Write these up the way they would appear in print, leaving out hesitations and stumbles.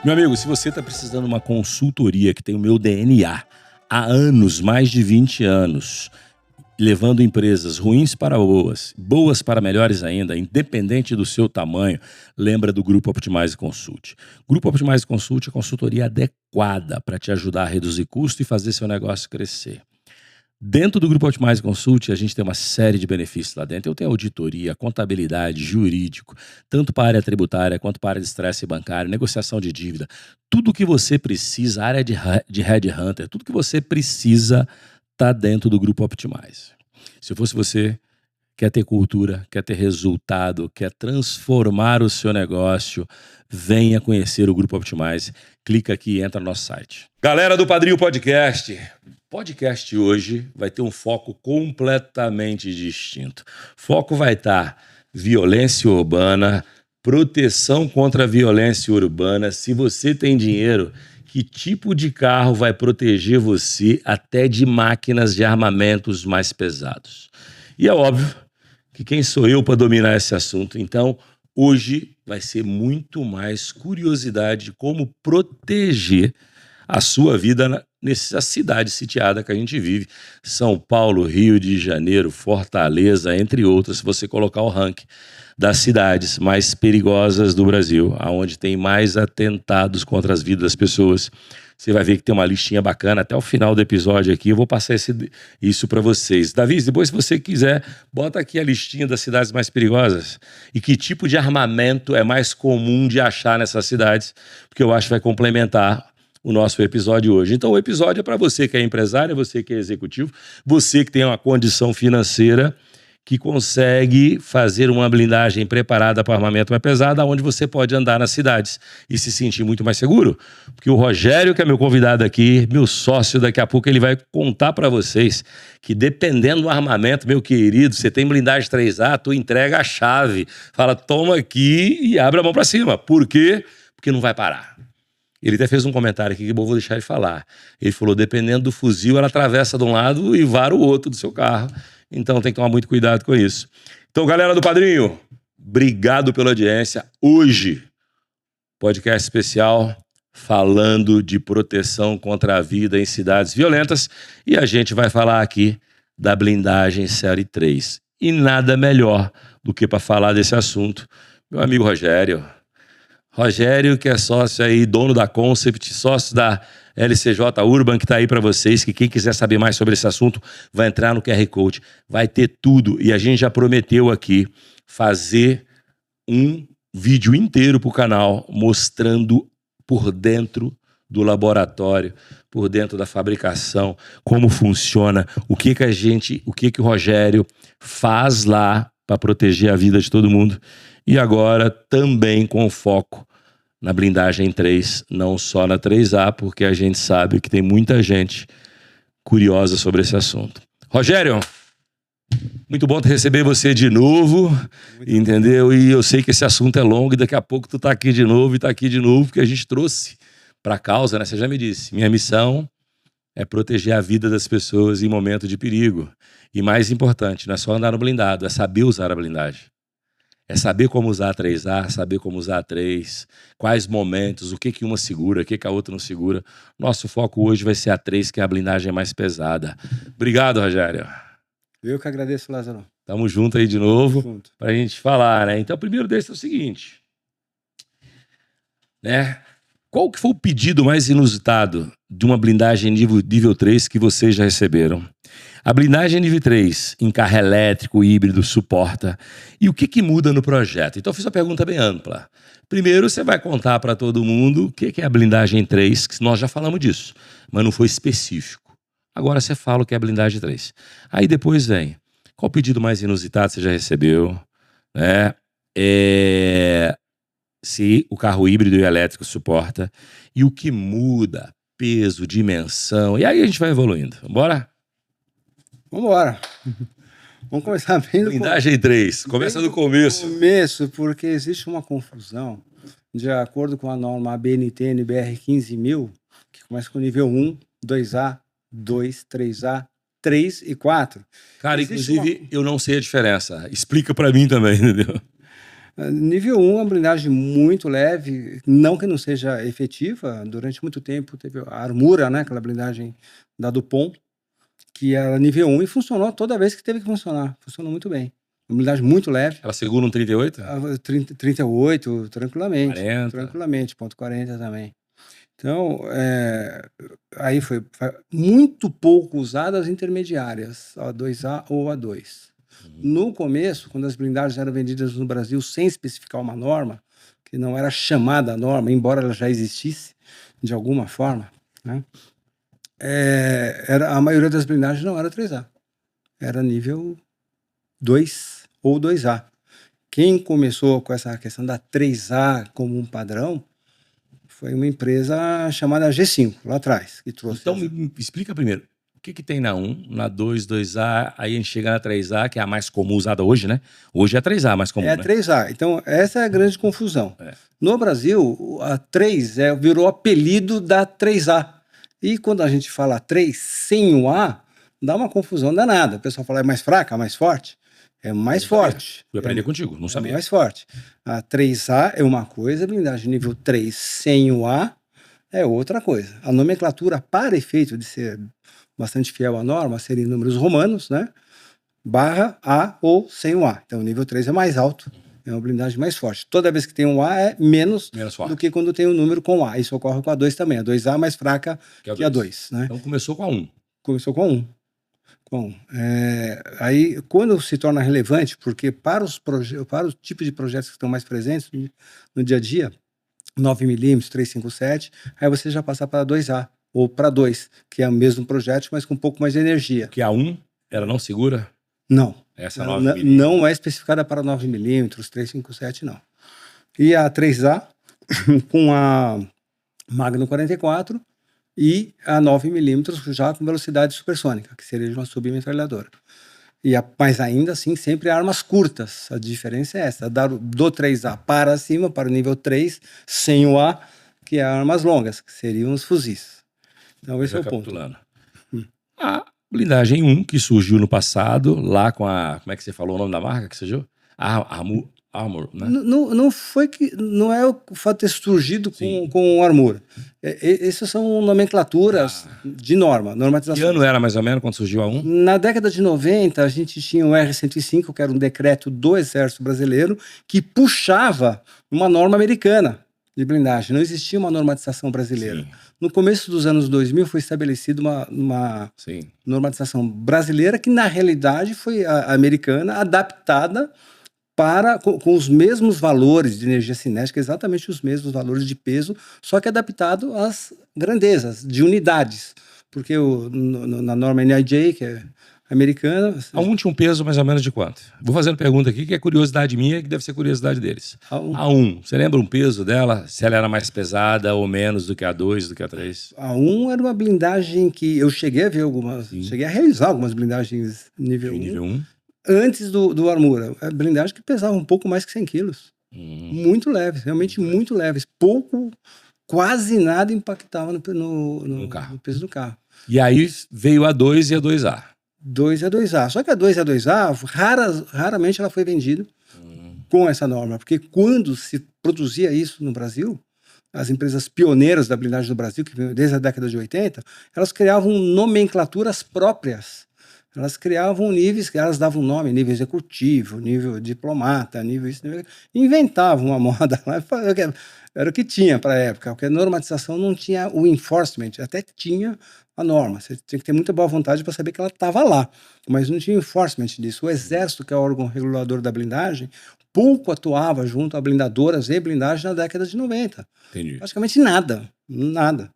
Meu amigo, se você está precisando de uma consultoria que tem o meu DNA há anos, mais de 20 anos, levando empresas ruins para boas, boas para melhores ainda, independente do seu tamanho, lembra do Grupo Optimize Consult. Grupo Optimize Consult é consultoria adequada para te ajudar a reduzir custo e fazer seu negócio crescer. Dentro do Grupo Optimize Consult, a gente tem uma série de benefícios lá dentro. Eu tenho auditoria, contabilidade, jurídico, tanto para a área tributária quanto para a área de estresse bancário, negociação de dívida. Tudo que você precisa, área de headhunter, tudo que você precisa está dentro do Grupo Optimize. Se eu fosse você, quer ter cultura, quer ter resultado, quer transformar o seu negócio, venha conhecer o Grupo Optimize. Clica aqui e entra no nosso site. Galera do Padrinho Podcast. Podcast hoje vai ter um foco completamente distinto. Foco vai estar violência urbana, proteção contra a violência urbana. Se você tem dinheiro, que tipo de carro vai proteger você até de máquinas de armamentos mais pesados? E é óbvio que quem sou eu para dominar esse assunto? Então, hoje vai ser muito mais curiosidade de como proteger a sua vida nessa cidade sitiada que a gente vive. São Paulo, Rio de Janeiro, Fortaleza, entre outras, se você colocar o ranking das cidades mais perigosas do Brasil, onde tem mais atentados contra as vidas das pessoas. Você vai ver que tem uma listinha bacana. Até o final do episódio aqui eu vou passar isso para vocês. Davi, depois se você quiser, bota aqui a listinha das cidades mais perigosas e que tipo de armamento é mais comum de achar nessas cidades, porque eu acho que vai complementar o nosso episódio hoje. Então o episódio é para você que é empresário, você que é executivo, você que tem uma condição financeira que consegue fazer uma blindagem preparada para armamento mais pesado, onde você pode andar nas cidades e se sentir muito mais seguro. Porque o Rogério, que é meu convidado aqui, meu sócio, daqui a pouco ele vai contar para vocês que dependendo do armamento, meu querido, você tem blindagem 3A, tu entrega a chave, fala, toma aqui e abre a mão para cima. Por quê? Porque não vai parar. Ele até fez um comentário aqui que eu vou deixar ele falar. Ele falou, dependendo do fuzil, ela atravessa de um lado e vara o outro do seu carro. Então tem que tomar muito cuidado com isso. Então, galera do Padrinho, obrigado pela audiência. Hoje, podcast especial falando de proteção contra a vida em cidades violentas. E a gente vai falar aqui da blindagem série 3. E nada melhor do que para falar desse assunto, meu amigo Rogério. Rogério, que é sócio aí, dono da Concept, sócio da LCJ Urban, que está aí para vocês, que quem quiser saber mais sobre esse assunto, vai entrar no QR Code, vai ter tudo. E a gente já prometeu aqui fazer um vídeo inteiro para o canal, mostrando por dentro do laboratório, por dentro da fabricação, como funciona, o que o Rogério faz lá para proteger a vida de todo mundo. E agora também com foco na blindagem 3, não só na 3A, porque a gente sabe que tem muita gente curiosa sobre esse assunto. Rogério, muito bom receber você de novo, entendeu? E eu sei que esse assunto é longo e daqui a pouco tu tá aqui de novo e tá aqui de novo, porque a gente trouxe para a causa, né? Você já me disse, minha missão é proteger a vida das pessoas em momento de perigo. E mais importante, não é só andar no blindado, é saber usar a blindagem. É saber como usar a 3A, saber como usar a 3, quais momentos, o que uma segura, o que a outra não segura. Nosso foco hoje vai ser a 3, que é a blindagem mais pesada. Obrigado, Rogério. Eu que agradeço, Lázaro. Tamo junto aí de novo pra gente falar, né? Então, o primeiro desse é o seguinte, né? Qual que foi o pedido mais inusitado de uma blindagem nível 3 que vocês já receberam? A blindagem nível 3 em carro elétrico, híbrido, suporta. E o que muda no projeto? Então eu fiz uma pergunta bem ampla. Primeiro você vai contar para todo mundo o que é a blindagem 3, que nós já falamos disso, mas não foi específico. Agora você fala o que é a blindagem 3. Aí depois vem, qual o pedido mais inusitado você já recebeu? Né? Se o carro híbrido e elétrico suporta. E o que muda? Peso, dimensão. E aí a gente vai evoluindo. Bora? Vamos embora. Vamos começar bem do blindagem 3. Começa do começo. Começo, porque existe uma confusão. De acordo com a norma ABNT NBR 15000, que começa com nível 1, 2A, 2, 3A, 3 e 4. Cara, inclusive, eu não sei a diferença. Explica pra mim também, entendeu? Nível 1 é uma blindagem muito leve, não que não seja efetiva. Durante muito tempo teve a Armura, né, aquela blindagem da Dupont, que era nível 1 e funcionou toda vez que teve que funcionar. Funcionou muito bem. Uma blindagem muito leve. Ela segura um 38? 38, tranquilamente. 40. Tranquilamente, ponto 40 também. Então, aí foi muito pouco usada as intermediárias, a 2A ou a 2. No começo, quando as blindagens eram vendidas no Brasil sem especificar uma norma, que não era chamada a norma, embora ela já existisse de alguma forma, né? A maioria das blindagens não era 3A, era nível 2 ou 2A. Quem começou com essa questão da 3A como um padrão foi uma empresa chamada G5, lá atrás, que trouxe. Então, me explica primeiro, o que tem na 1, na 2, 2A, aí a gente chega na 3A, que é a mais comum usada hoje, né? Hoje é a 3A mais comum, É a né? 3A. Então, essa é a grande confusão. No Brasil, a 3 virou apelido da 3A. E quando a gente fala 3 sem o A, dá uma confusão danada. O pessoal fala, é mais fraca, mais forte? É mais forte. Fui aprender contigo, não sabia. É mais forte. A 3A é uma coisa, a blindagem nível 3 sem o A é outra coisa. A nomenclatura, para efeito de ser bastante fiel à norma, seria em números romanos, né? Barra A ou sem o A. Então o nível 3 é mais alto, é uma blindagem mais forte. Toda vez que tem um A é menos do que quando tem um número com A. Isso ocorre com a 2 também. A 2A é mais fraca que a 2. Né? Então começou com a 1. Começou com a 1. Aí, quando se torna relevante, porque para os tipos de projetos que estão mais presentes no dia a dia, 9mm, 357, aí você já passa para 2A ou para 2, que é o mesmo projétil, mas com um pouco mais de energia. Que a 1, ela não segura? Não. Essa Ela 9mm. não é especificada para 9mm, 357, não. E a 3A, com a Magnum 44, e a 9mm já com velocidade supersônica, que seria de uma submetralhadora. Mas ainda assim, sempre armas curtas. A diferença é essa, do 3A para cima, para o nível 3, sem o A, que é armas longas, que seriam os fuzis. Então esse é o ponto. A blindagem 1, que surgiu no passado, lá com a... Como é que você falou o nome da marca que surgiu? Armor, né? Não é o fato de ter surgido com o Armor. Essas são nomenclaturas de normatização. Que ano era mais ou menos quando surgiu a 1? Na década de 90, a gente tinha o R-105, que era um decreto do Exército Brasileiro, que puxava uma norma americana de blindagem. Não existia uma normatização brasileira. Sim. No começo dos anos 2000 foi estabelecida uma normatização brasileira, que na realidade foi a americana, adaptada com os mesmos valores de energia cinética, exatamente os mesmos valores de peso, só que adaptado às grandezas de unidades. Porque na norma NIJ, que é americana... A 1 tinha um peso mais ou menos de quanto? Vou fazendo pergunta aqui, que é curiosidade minha, que deve ser curiosidade deles. A 1, você lembra um peso dela? Se ela era mais pesada ou menos do que a 2, do que a 3? A 1 era uma blindagem que eu cheguei a ver algumas... Sim. Cheguei a realizar algumas blindagens nível 1. Nível 1. Antes do Armura. A blindagem que pesava um pouco mais que 100 quilos. Muito leves, realmente muito leves. Quase nada impactava no peso do carro. E aí veio a 2 e a 2A. 2 e a 2A. Só que a 2 e a 2A, raramente ela foi vendida com essa norma. Porque quando se produzia isso no Brasil, as empresas pioneiras da blindagem do Brasil, que desde a década de 80, elas criavam nomenclaturas próprias. Elas criavam níveis, elas davam nome, nível executivo, nível diplomata, nível isso, nível... inventavam uma moda lá, era o que tinha para a época, porque a normatização não tinha o enforcement, até tinha a norma, você tinha que ter muita boa vontade para saber que ela estava lá, mas não tinha enforcement disso. O Exército, que é o órgão regulador da blindagem, pouco atuava junto a blindadoras e blindagem na década de 90. Entendi. Praticamente nada.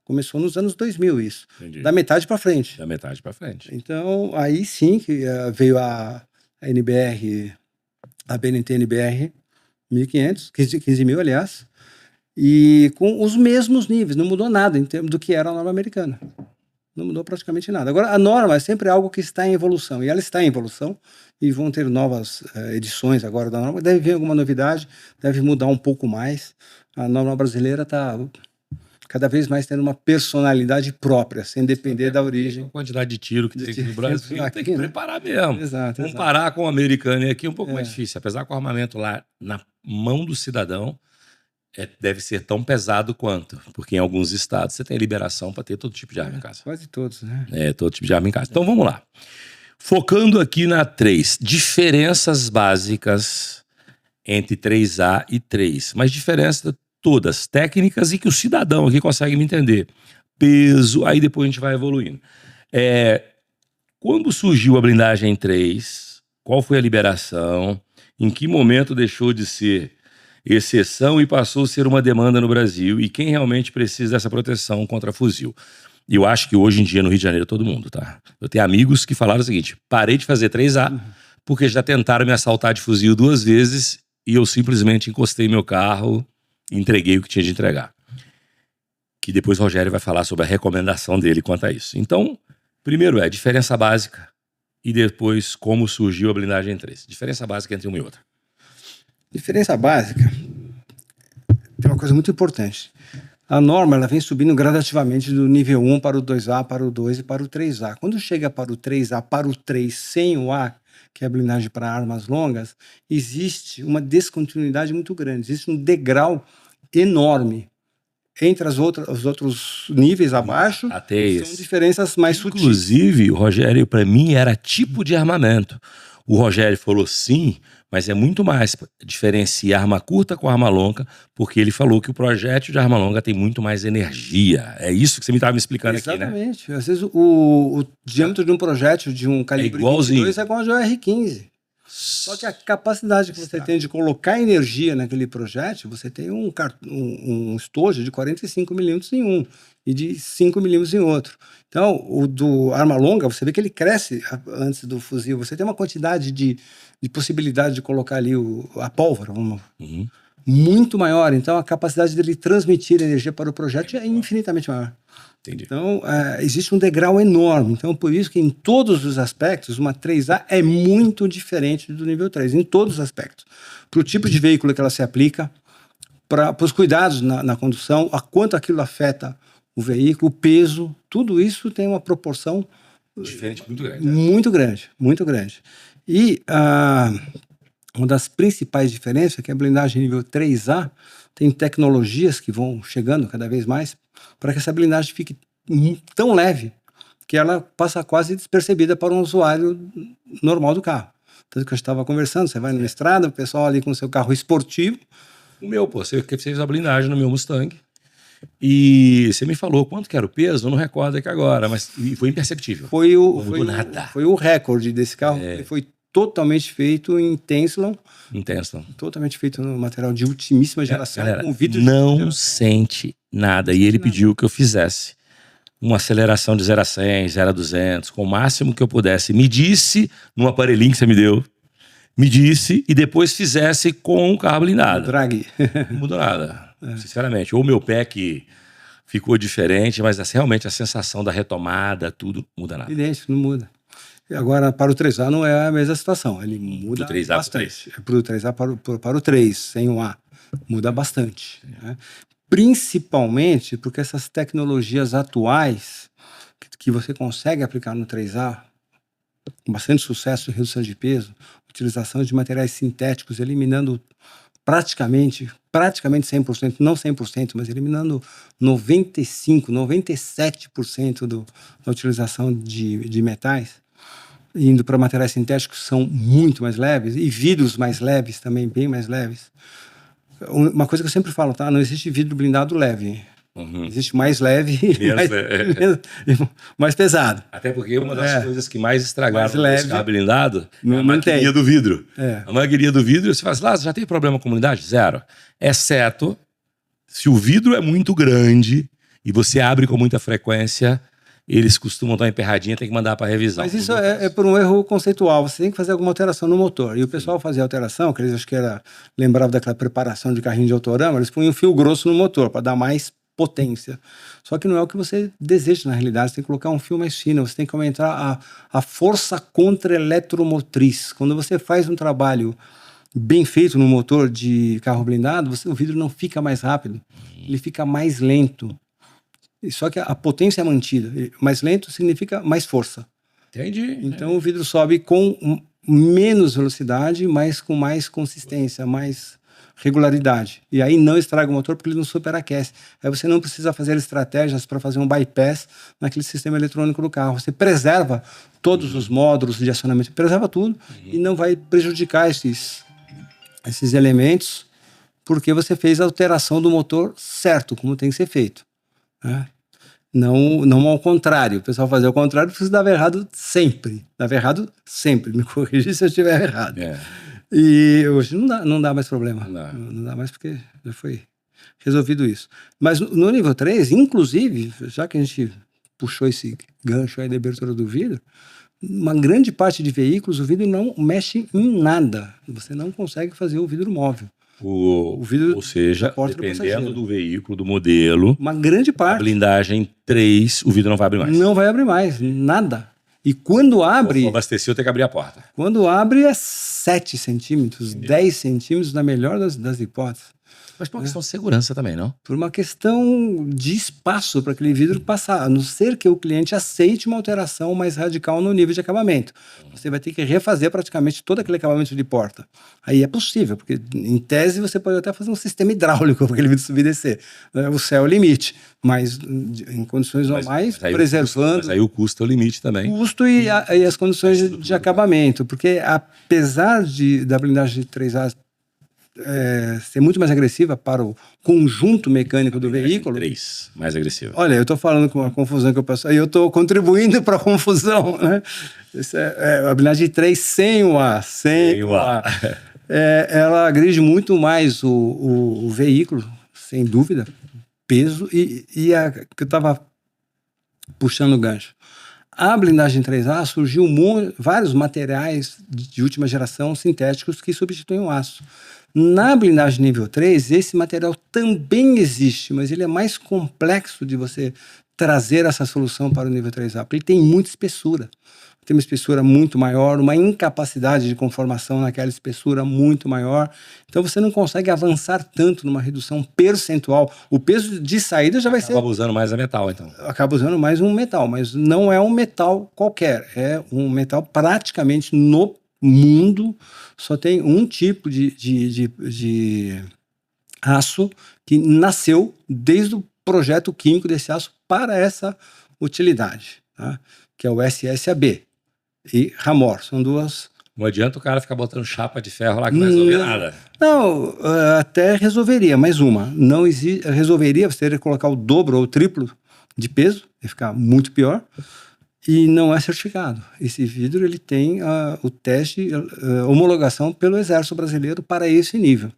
Começou nos anos 2000 isso. Entendi. Da metade para frente. Da metade para frente. Então, aí sim que veio a NBR, a BNT NBR 1500, 15.000, aliás, e com os mesmos níveis, não mudou nada em termos do que era a norma americana. Não mudou praticamente nada. Agora, a norma é sempre algo que está em evolução, e ela está em evolução, e vão ter novas edições agora da norma. Deve vir alguma novidade, deve mudar um pouco mais. A norma brasileira está cada vez mais tendo uma personalidade própria, sem depender da origem. A quantidade de tiro que tem aqui no Brasil, aqui, tem que preparar mesmo. Exato. Comparar com o americano aqui é um pouco mais difícil, apesar que o armamento lá na mão do cidadão deve ser tão pesado quanto, porque em alguns estados você tem liberação para ter todo tipo de arma em casa. Quase todos, né? Todo tipo de arma em casa. Então vamos lá. Focando aqui na 3, diferenças básicas entre 3A e 3, mas diferenças todas técnicas e que o cidadão aqui consegue me entender. Peso, aí depois a gente vai evoluindo. Quando surgiu a blindagem 3, qual foi a liberação? Em que momento deixou de ser exceção e passou a ser uma demanda no Brasil? E quem realmente precisa dessa proteção contra fuzil? E eu acho que hoje em dia no Rio de Janeiro todo mundo, tá? Eu tenho amigos que falaram o seguinte: parei de fazer 3A porque já tentaram me assaltar de fuzil 2 vezes e eu simplesmente encostei meu carro e entreguei o que tinha de entregar. Que depois o Rogério vai falar sobre a recomendação dele quanto a isso. Então, primeiro diferença básica e depois como surgiu a blindagem 3. Diferença básica entre uma e outra. Diferença básica tem uma coisa muito importante. A norma ela vem subindo gradativamente do nível 1 para o 2A, para o 2 e para o 3A. Quando chega para o 3A, para o 3 sem o A, que é a blindagem para armas longas, existe uma descontinuidade muito grande. Existe um degrau enorme entre os outros níveis abaixo. Até isso. São diferenças mais sutis. Inclusive, o Rogério, para mim, era tipo de armamento. O Rogério falou sim, mas é muito mais diferenciar arma curta com arma longa, porque ele falou que o projétil de arma longa tem muito mais energia. É isso que você me estava me explicando aqui, né? Exatamente. Às vezes o diâmetro de um projétil de um calibre 22 é igual ao de um R15. Só que a capacidade que você tem de colocar energia naquele projétil, você tem um estojo de 45 milímetros em um e de 5 milímetros em outro. Então, o do arma longa, você vê que ele cresce antes do fuzil. Você tem uma quantidade de possibilidade de colocar ali a pólvora muito maior. Então, a capacidade dele transmitir energia para o projétil é infinitamente maior. Entendi. Então, existe um degrau enorme. Então, por isso que em todos os aspectos, uma 3A é muito diferente do nível 3, em todos os aspectos. Para o tipo de veículo que ela se aplica, para os cuidados na condução, a quanto aquilo afeta o veículo, o peso, tudo isso tem uma proporção diferente, muito grande. Muito grande, muito grande. E uma das principais diferenças é que a blindagem nível 3A tem tecnologias que vão chegando cada vez mais para que essa blindagem fique tão leve que ela passa quase despercebida para um usuário normal do carro. Tanto que eu estava conversando, você vai numa estrada, o pessoal ali com o seu carro esportivo. O meu, você fez a blindagem no meu Mustang e você me falou quanto que era o peso, eu não recordo aqui agora, mas foi imperceptível. Foi o recorde desse carro, foi totalmente feito em Tensilon. Totalmente feito no material de ultimíssima geração. Galera, com vidro não sente nada. E ele pediu que eu fizesse uma aceleração de 0 a 100, 0 a 200, com o máximo que eu pudesse. Me disse, num aparelhinho que você me deu, me disse, e depois fizesse com o carro blindado. Drag. Não mudou nada, sinceramente. Ou meu pé que ficou diferente, mas realmente a sensação da retomada, tudo, muda nada. Idêntico, não muda. Agora, para o 3A não é a mesma situação. Ele muda do 3A bastante. Para o 3A para o 3, sem o A. Muda bastante. Né? Principalmente porque essas tecnologias atuais que você consegue aplicar no 3A, com bastante sucesso em redução de peso, utilização de materiais sintéticos, eliminando praticamente 100%, não 100%, mas eliminando 95%, 97% da utilização de metais, indo para materiais sintéticos que são muito mais leves, e vidros mais leves também, bem mais leves. Uma coisa que eu sempre falo, tá? Não existe vidro blindado leve. Existe mais leve e mais pesado. Até porque uma das coisas que mais estragaram mais o carro blindado é a mantém. maquininha do vidro. A maquininha do vidro, você fala assim, Lázaro, já tem problema com umidade? Zero. Exceto se o vidro é muito grande e você abre com muita frequência, eles costumam dar uma emperradinha, tem que mandar para revisão. Mas isso é por um erro conceitual. Você tem que fazer alguma alteração no motor. E o pessoal fazia alteração, que eles acho que lembravam daquela preparação de carrinho de autorama, eles punham um fio grosso no motor para dar mais potência. Só que não é o que você deseja na realidade. Você tem que colocar um fio mais fino, você tem que aumentar a força contra-eletromotriz. Quando você faz um trabalho bem feito no motor de carro blindado, o vidro não fica mais rápido, ele fica mais lento. Só que a potência é mantida. Mais lento significa mais força. Entendi. Então o vidro sobe com menos velocidade, mas com mais consistência, mais regularidade. E aí não estraga o motor porque ele não superaquece. Aí você não precisa fazer estratégias para fazer um bypass naquele sistema eletrônico do carro. Você preserva todos os módulos de acionamento, preserva tudo e não vai prejudicar esses elementos porque você fez a alteração do motor certo, como tem que ser feito, né? Não ao contrário. O pessoal fazer ao contrário precisa dar errado sempre. Dava errado sempre. Me corrija se eu estiver errado. E hoje não dá mais problema. Não dá mais porque já foi resolvido isso. Mas no nível 3, inclusive, já que a gente puxou esse gancho aí da abertura do vidro, uma grande parte de veículos o vidro não mexe em nada. Você não consegue fazer o vidro móvel. O vidro, ou seja, dependendo do veículo, do modelo, uma grande parte. A blindagem 3, o vidro não vai abrir mais. Não vai abrir mais, nada. E quando abre... Se for abastecer, eu tenho que abrir a porta. Quando abre é 7 centímetros, 10 centímetros, na melhor das hipóteses. Mas por uma questão de segurança também, não? Por uma questão de espaço para aquele vidro passar, a não ser que o cliente aceite uma alteração mais radical no nível de acabamento. Você vai ter que refazer praticamente todo aquele acabamento de porta. Aí é possível, porque em tese você pode até fazer um sistema hidráulico para aquele vidro subir e descer. O céu é o limite, mas em condições normais, preservando... Mas aí o custo é o limite também. O custo e as condições de acabamento, porque apesar da blindagem de 3A ser muito mais agressiva para o conjunto mecânico do veículo. 3, mais agressiva. Olha, eu estou falando com a confusão que eu passo, aí eu estou contribuindo para a confusão, né? A blindagem 3 sem o A. Sem o A. Ela agride muito mais o veículo, sem dúvida, peso, e que eu estava puxando o gancho. A blindagem 3A surgiu vários materiais de última geração sintéticos que substituem o aço. Na blindagem nível 3, esse material também existe, mas ele é mais complexo de você trazer essa solução para o nível 3A, porque ele tem muita espessura. Tem uma espessura muito maior, uma incapacidade de conformação naquela espessura muito maior. Então você não consegue avançar tanto numa redução percentual. O peso de saída já vai ser... Acaba usando mais a metal, então. Acaba usando mais um metal, mas não é um metal qualquer. É um metal praticamente no mundo só tem um tipo de aço que nasceu desde o projeto químico desse aço para essa utilidade, tá? Que é o SSAB e Ramor. São duas... Não adianta o cara ficar botando chapa de ferro lá que não vai resolver nada. Não, até resolveria, mais uma. Não resolveria, você teria que colocar o dobro ou o triplo de peso, ia ficar muito pior. E não é certificado. Esse vidro ele tem o teste, homologação pelo Exército Brasileiro para esse nível.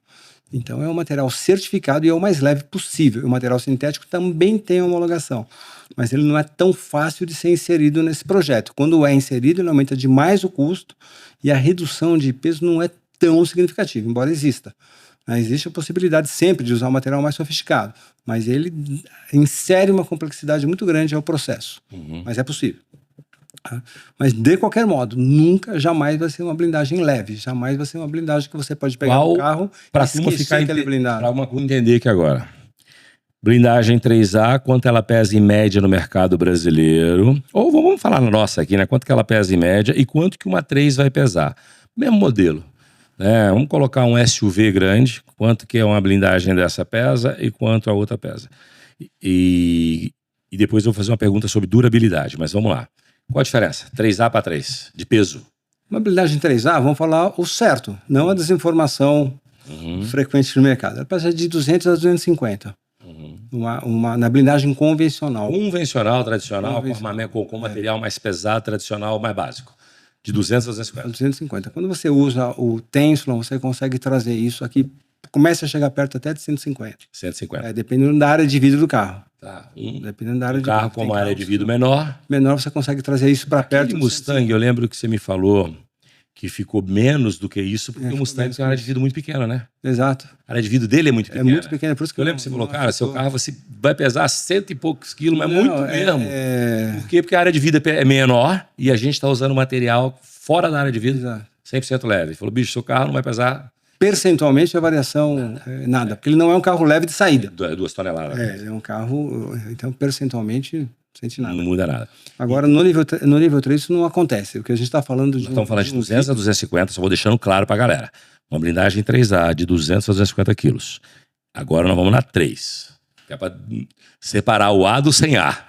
Então é um material certificado e é o mais leve possível. O material sintético também tem homologação, mas ele não é tão fácil de ser inserido nesse projeto. Quando é inserido, ele aumenta demais o custo e a redução de peso não é tão significativa, embora exista. Existe a possibilidade sempre de usar um material mais sofisticado, mas ele insere uma complexidade muito grande ao processo. Mas é possível. Mas de qualquer modo, nunca, jamais vai ser uma blindagem leve, jamais vai ser uma blindagem que você pode pegar no carro para ficar blindado. Para uma entender aqui agora. Blindagem 3A, quanto ela pesa em média no mercado brasileiro? Ou vamos falar na nossa aqui, né? Quanto que ela pesa em média e quanto que uma 3 vai pesar? Mesmo modelo. Vamos colocar um SUV grande, quanto que uma blindagem dessa pesa e quanto a outra pesa. E depois eu vou fazer uma pergunta sobre durabilidade, mas vamos lá. Qual a diferença? 3A para 3, de peso. Uma blindagem 3A, vamos falar o certo, não a desinformação frequente no mercado. Ela pesa de 200 a 250. Na blindagem convencional. Convencional, tradicional, com material mais pesado, tradicional, mais básico. De 200 a 250. 250. Quando você usa o Tensilon, você consegue trazer isso aqui, começa a chegar perto até de 150. 150. Dependendo da área de vidro do carro. Tá. Dependendo da área de carro, como a área de vidro menor. Menor, você consegue trazer isso para perto. O Mustang, eu lembro que você me falou que ficou menos do que isso, porque o Mustang tem uma área de vidro muito pequena, né? Exato. A área de vidro dele é muito pequena. É muito pequena, por isso que eu lembro que você falou, cara, seu carro você vai pesar 100 e poucos quilos, mas muito mesmo. Por quê? Porque a área de vidro é menor e a gente está usando material fora da área de vidro, 100% leve. Ele falou, bicho, seu carro não vai pesar percentualmente a variação é nada, porque ele não é um carro leve de saída. 2 toneladas. É um carro, então percentualmente não sente nada. Não muda nada. Agora, no nível 3 isso não acontece, o que a gente está falando de... Nós estamos falando de 200 a 250, só vou deixando claro para a galera. Uma blindagem 3A de 200 a 250 quilos. Agora nós vamos na 3, que é para separar o A do sem A.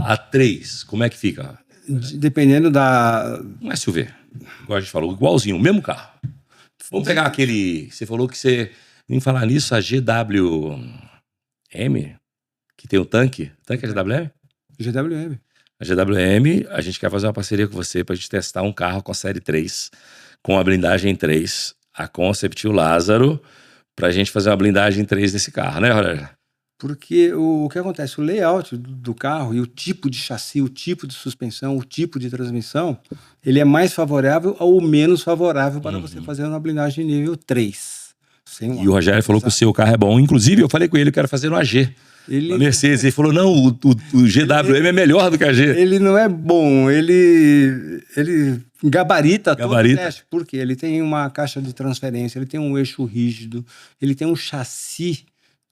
A 3, como é que fica? Dependendo da... Um SUV, igual a gente falou, igualzinho, o mesmo carro. Vamos pegar aquele... Você falou que você... Em falar nisso, a GWM, que tem o tanque. Tanque é GWM? GWM. A GWM, a gente quer fazer uma parceria com você para a gente testar um carro com a série 3, com a blindagem 3, a Concept e o Lázaro, para a gente fazer uma blindagem 3 nesse carro, né, Rogério? Porque o que acontece, o layout do carro e o tipo de chassi, o tipo de suspensão, o tipo de transmissão, ele é mais favorável ou menos favorável para você fazer uma blindagem nível 3. E o Rogério falou que o seu carro é bom. Inclusive, eu falei com ele que eu quero fazer no AG. A Mercedes, ele falou, não, o GWM é melhor do que a G. Ele não é bom, ele gabarita todo o teste, porque ele tem uma caixa de transferência, ele tem um eixo rígido, ele tem um chassi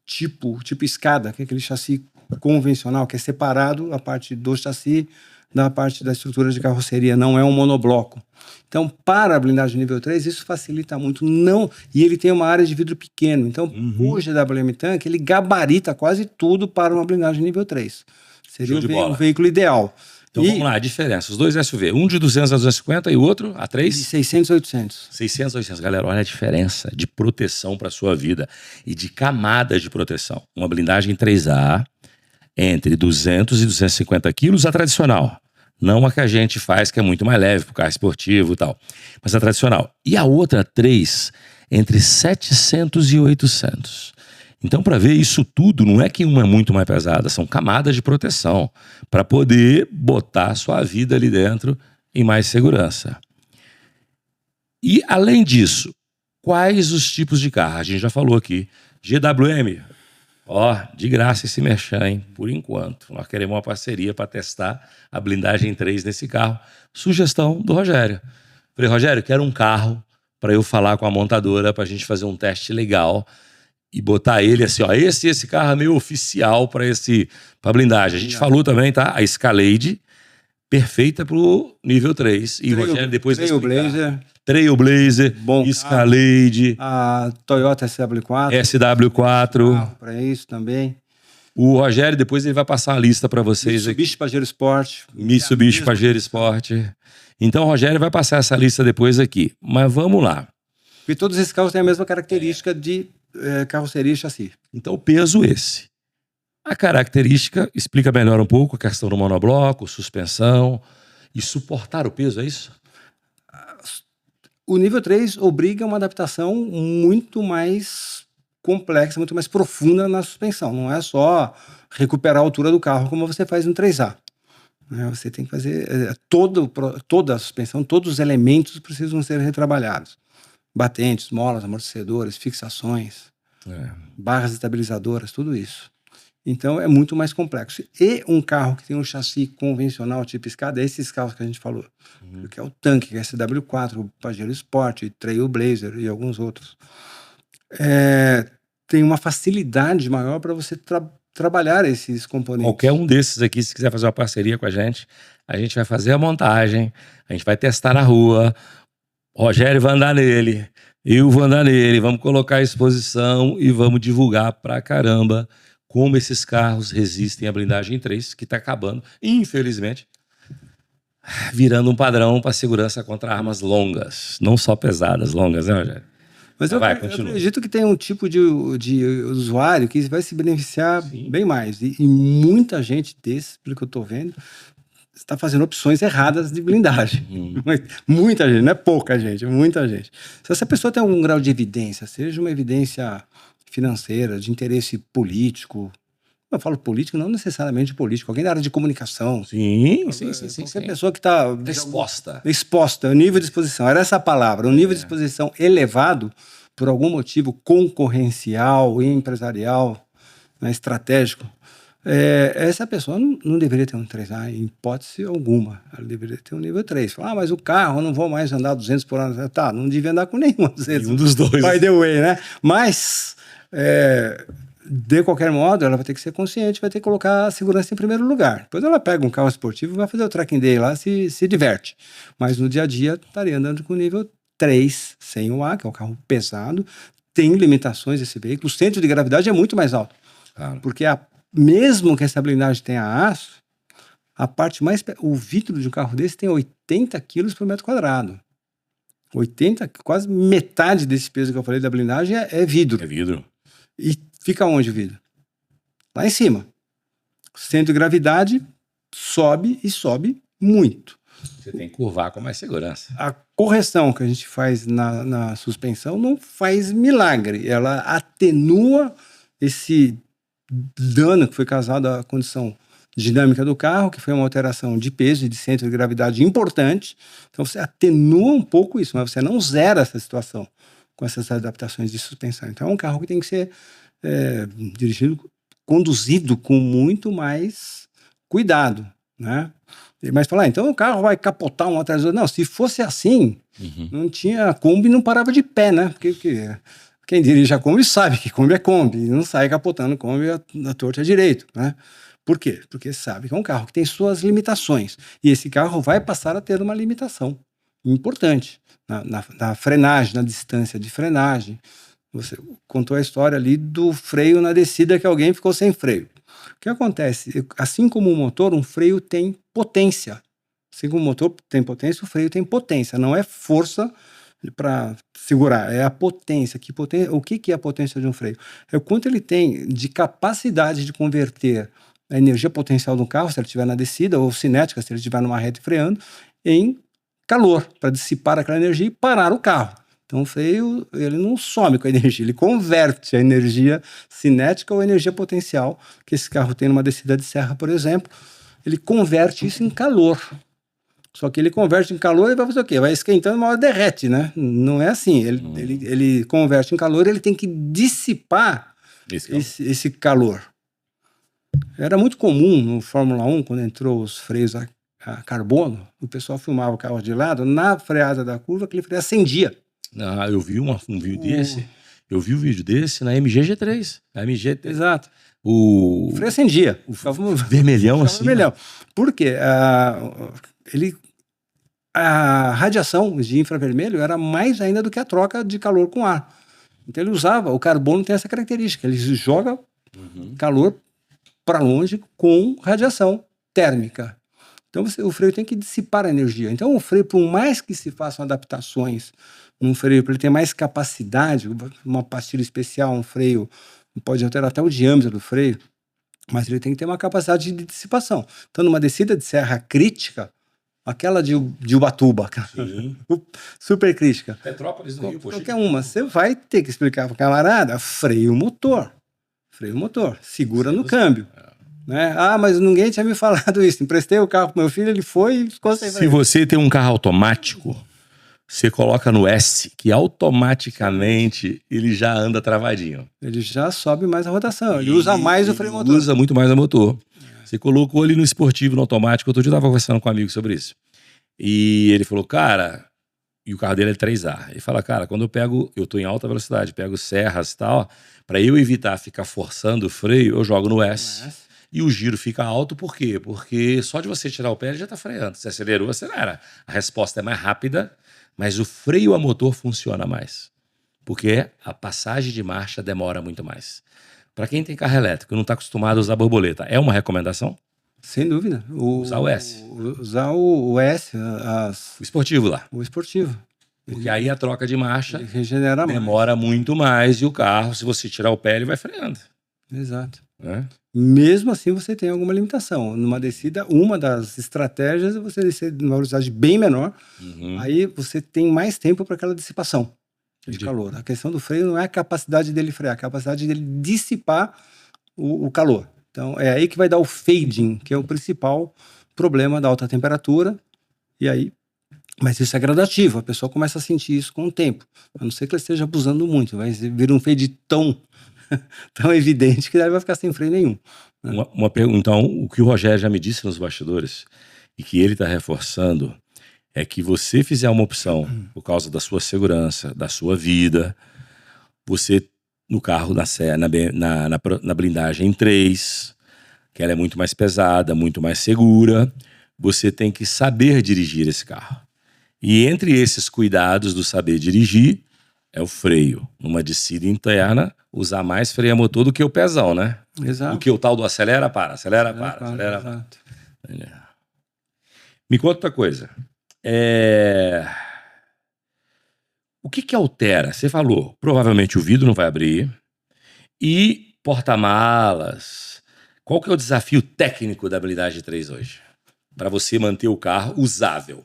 tipo escada, que é aquele chassi convencional, que é separado a parte do chassi da parte da estrutura de carroceria, não é um monobloco. Então, para a blindagem nível 3, isso facilita muito. E ele tem uma área de vidro pequeno. Então, o GWM Tank, ele gabarita quase tudo para uma blindagem nível 3. Seria o veículo ideal. Então, vamos lá, a diferença. Os dois SUV, um de 200 a 250 e o outro, a 3? De 600 a 800. 600 a 800. Galera, olha a diferença de proteção para a sua vida e de camadas de proteção. Uma blindagem 3A entre 200 e 250 quilos, a tradicional. Não a que a gente faz, que é muito mais leve para o carro esportivo e tal. Mas a tradicional. E a outra 3, entre 700 e 800. Então, para ver isso tudo, não é que uma é muito mais pesada, são camadas de proteção para poder botar a sua vida ali dentro em mais segurança. E, além disso, quais os tipos de carro? A gente já falou aqui. GWM, de graça esse merchan, hein? Por enquanto. Nós queremos uma parceria para testar a blindagem 3 nesse carro. Sugestão do Rogério. Falei, Rogério, quero um carro para eu falar com a montadora para a gente fazer um teste legal e botar ele assim, esse carro é meio oficial para blindagem. A gente falou também, tá? A Escalade, perfeita pro nível 3. E o Rogério depois vai explicar. Trailblazer, Escalade, a Toyota SW4. SW4. Para isso também. O Rogério depois ele vai passar a lista para vocês. Mitsubishi Pajero Sport. Mitsubishi Pajero Sport. Então o Rogério vai passar essa lista depois aqui. Mas vamos lá. Porque todos esses carros têm a mesma característica de carroceria e chassi. Então o peso esse. A característica explica melhor um pouco a questão do monobloco, suspensão e suportar o peso, é isso? O nível 3 obriga uma adaptação muito mais complexa, muito mais profunda na suspensão. Não é só recuperar a altura do carro como você faz no 3A. Você tem que fazer toda a suspensão, todos os elementos precisam ser retrabalhados. Batentes, molas, amortecedores, fixações, barras estabilizadoras, tudo isso. Então é muito mais complexo. E um carro que tem um chassi convencional, tipo escada, esses carros que a gente falou, que é o tanque, que é SW4, o Pajero Sport, Trailblazer e alguns outros, tem uma facilidade maior para você trabalhar esses componentes. Qualquer um desses aqui, se quiser fazer uma parceria com a gente vai fazer a montagem, a gente vai testar na rua, o Rogério vai andar nele, eu vou andar nele, vamos colocar a exposição e vamos divulgar pra caramba como esses carros resistem à blindagem 3, que está acabando, infelizmente, virando um padrão para segurança contra armas longas, não só pesadas, longas, né, Rogério? Mas eu acredito que tem um tipo de usuário que vai se beneficiar bem mais. E muita gente desse, pelo que eu estou vendo, está fazendo opções erradas de blindagem. Muita gente, não é pouca gente, muita gente. Se essa pessoa tem algum grau de evidência, seja uma evidência financeira, de interesse político, eu falo político, não necessariamente político, alguém da área de comunicação. Sim. Qualquer pessoa que está exposta. O nível de exposição, era essa a palavra, o nível de exposição elevado, por algum motivo concorrencial, empresarial, estratégico, essa pessoa não deveria ter um 3A em hipótese alguma. Ela deveria ter um nível 3. Falar, mas o carro, eu não vou mais andar 200 por hora. Tá, não devia andar com nenhum 200. Nenhum dos dois. By the way, né? Mas, de qualquer modo, ela vai ter que ser consciente, vai ter que colocar a segurança em primeiro lugar. Depois ela pega um carro esportivo e vai fazer o tracking day lá, se diverte. Mas no dia a dia, estaria andando com nível 3, sem o A, que é um carro pesado. Tem limitações esse veículo. O centro de gravidade é muito mais alto. Claro. Porque mesmo que essa blindagem tenha aço, a parte mais. O vidro de um carro desse tem 80 quilos por metro quadrado. 80, quase metade desse peso que eu falei da blindagem é vidro. É vidro. E fica onde o vidro? Lá em cima. O centro de gravidade sobe e sobe muito. Você tem que curvar com mais segurança. A correção que a gente faz na suspensão não faz milagre. Ela atenua esse dano que foi causado à condição dinâmica do carro, que foi uma alteração de peso e de centro de gravidade importante. Então você atenua um pouco isso, mas você não zera essa situação com essas adaptações de suspensão. Então é um carro que tem que ser dirigido, conduzido com muito mais cuidado, né? Mas falar, então o carro vai capotar um atrás do outro. Não, se fosse assim, não tinha, a Kombi não parava de pé, né? Porque quem dirige a Kombi sabe que Kombi é Kombi, e não sai capotando Kombi a torta à direito, né? Por quê? Porque sabe que é um carro que tem suas limitações. E esse carro vai passar a ter uma limitação importante na frenagem, na distância de frenagem. Você contou a história ali do freio na descida que alguém ficou sem freio. O que acontece? Assim como o motor, um freio tem potência. Assim como o motor tem potência, o freio tem potência. Não é força para segurar, é a potência. O que é a potência de um freio? É o quanto ele tem de capacidade de converter a energia potencial do carro, se ele estiver na descida, ou cinética, se ele estiver numa reta e freando, em calor, para dissipar aquela energia e parar o carro. Então o freio, ele não some com a energia, ele converte a energia cinética ou energia potencial que esse carro tem numa descida de serra, por exemplo, ele converte isso em calor. Só que ele converte em calor e vai fazer o quê? Vai esquentando, uma hora derrete, né? Não é assim. Ele converte em calor, ele tem que dissipar esse calor. Era muito comum no Fórmula 1, quando entrou os freios a carbono, o pessoal filmava o carro de lado, na freada da curva, aquele freio acendia. Ah, eu vi um vídeo desse. Eu vi um vídeo desse na MG G3. Exato. O freio acendia. Vermelhão assim. Vermelhão. Por quê? A radiação de infravermelho era mais ainda do que a troca de calor com ar. Então ele usava, o carbono tem essa característica, ele joga calor para longe com radiação térmica. Então o freio tem que dissipar a energia. Então o freio, por mais que se façam adaptações num freio, para ele ter mais capacidade, uma pastilha especial, um freio, pode alterar até o diâmetro do freio, mas ele tem que ter uma capacidade de dissipação. Então numa descida de serra crítica, aquela de Ubatuba, super crítica. Petrópolis no Rio, qualquer uma, você vai ter que explicar para o camarada, freio motor, segura no câmbio. Né? Ah, mas ninguém tinha me falado isso. Emprestei o carro pro meu filho, ele foi e ficou sem freio. Se você tem um carro automático, você coloca no S, que automaticamente ele já anda travadinho. Ele já sobe mais a rotação, ele usa mais o freio motor. Usa muito mais o motor. Você colocou ele no esportivo, no automático. Outro dia eu tava conversando com um amigo sobre isso. E ele falou, cara, e o carro dele é 3A. Ele fala, cara, quando eu tô em alta velocidade, pego serras e tal, para eu evitar ficar forçando o freio, eu jogo no S. E o giro fica alto, por quê? Porque só de você tirar o pé, ele já tá freando. Você acelerou, acelera. A resposta é mais rápida, mas o freio a motor funciona mais. Porque a passagem de marcha demora muito mais. Para quem tem carro elétrico e não está acostumado a usar borboleta, é uma recomendação? Sem dúvida. Usar o S. Usar o S. O esportivo lá. O esportivo. Porque aí a troca de marcha regenera demora muito mais e o carro, se você tirar o pé, ele vai freando. Exato. Né? Mesmo assim, você tem alguma limitação. Numa descida, uma das estratégias é você descer numa velocidade bem menor. Aí você tem mais tempo para aquela dissipação de calor. A questão do freio não é a capacidade dele frear, é a capacidade dele dissipar o calor. Então, é aí que vai dar o fading, que é o principal problema da alta temperatura. E aí, mas isso é gradativo, a pessoa começa a sentir isso com o tempo. A não ser que ela esteja abusando muito, vai vir um fade tão tão evidente que daí vai ficar sem freio nenhum. Uma pergunta, então, o que o Rogério já me disse nos bastidores e que ele está reforçando é que você fizer uma opção por causa da sua segurança, da sua vida, você no carro, na blindagem em 3, que ela é muito mais pesada, muito mais segura, você tem que saber dirigir esse carro. E entre esses cuidados do saber dirigir é o freio. Numa descida interna, usar mais freio a motor do que o pezão, né? Exato. Do que o tal do acelera, para, acelera, para, acelera, para. Exato. Me conta outra coisa. O que altera? Você falou, provavelmente o vidro não vai abrir. E porta-malas. Qual que é o desafio técnico da blindagem 3 hoje? Para você manter o carro usável.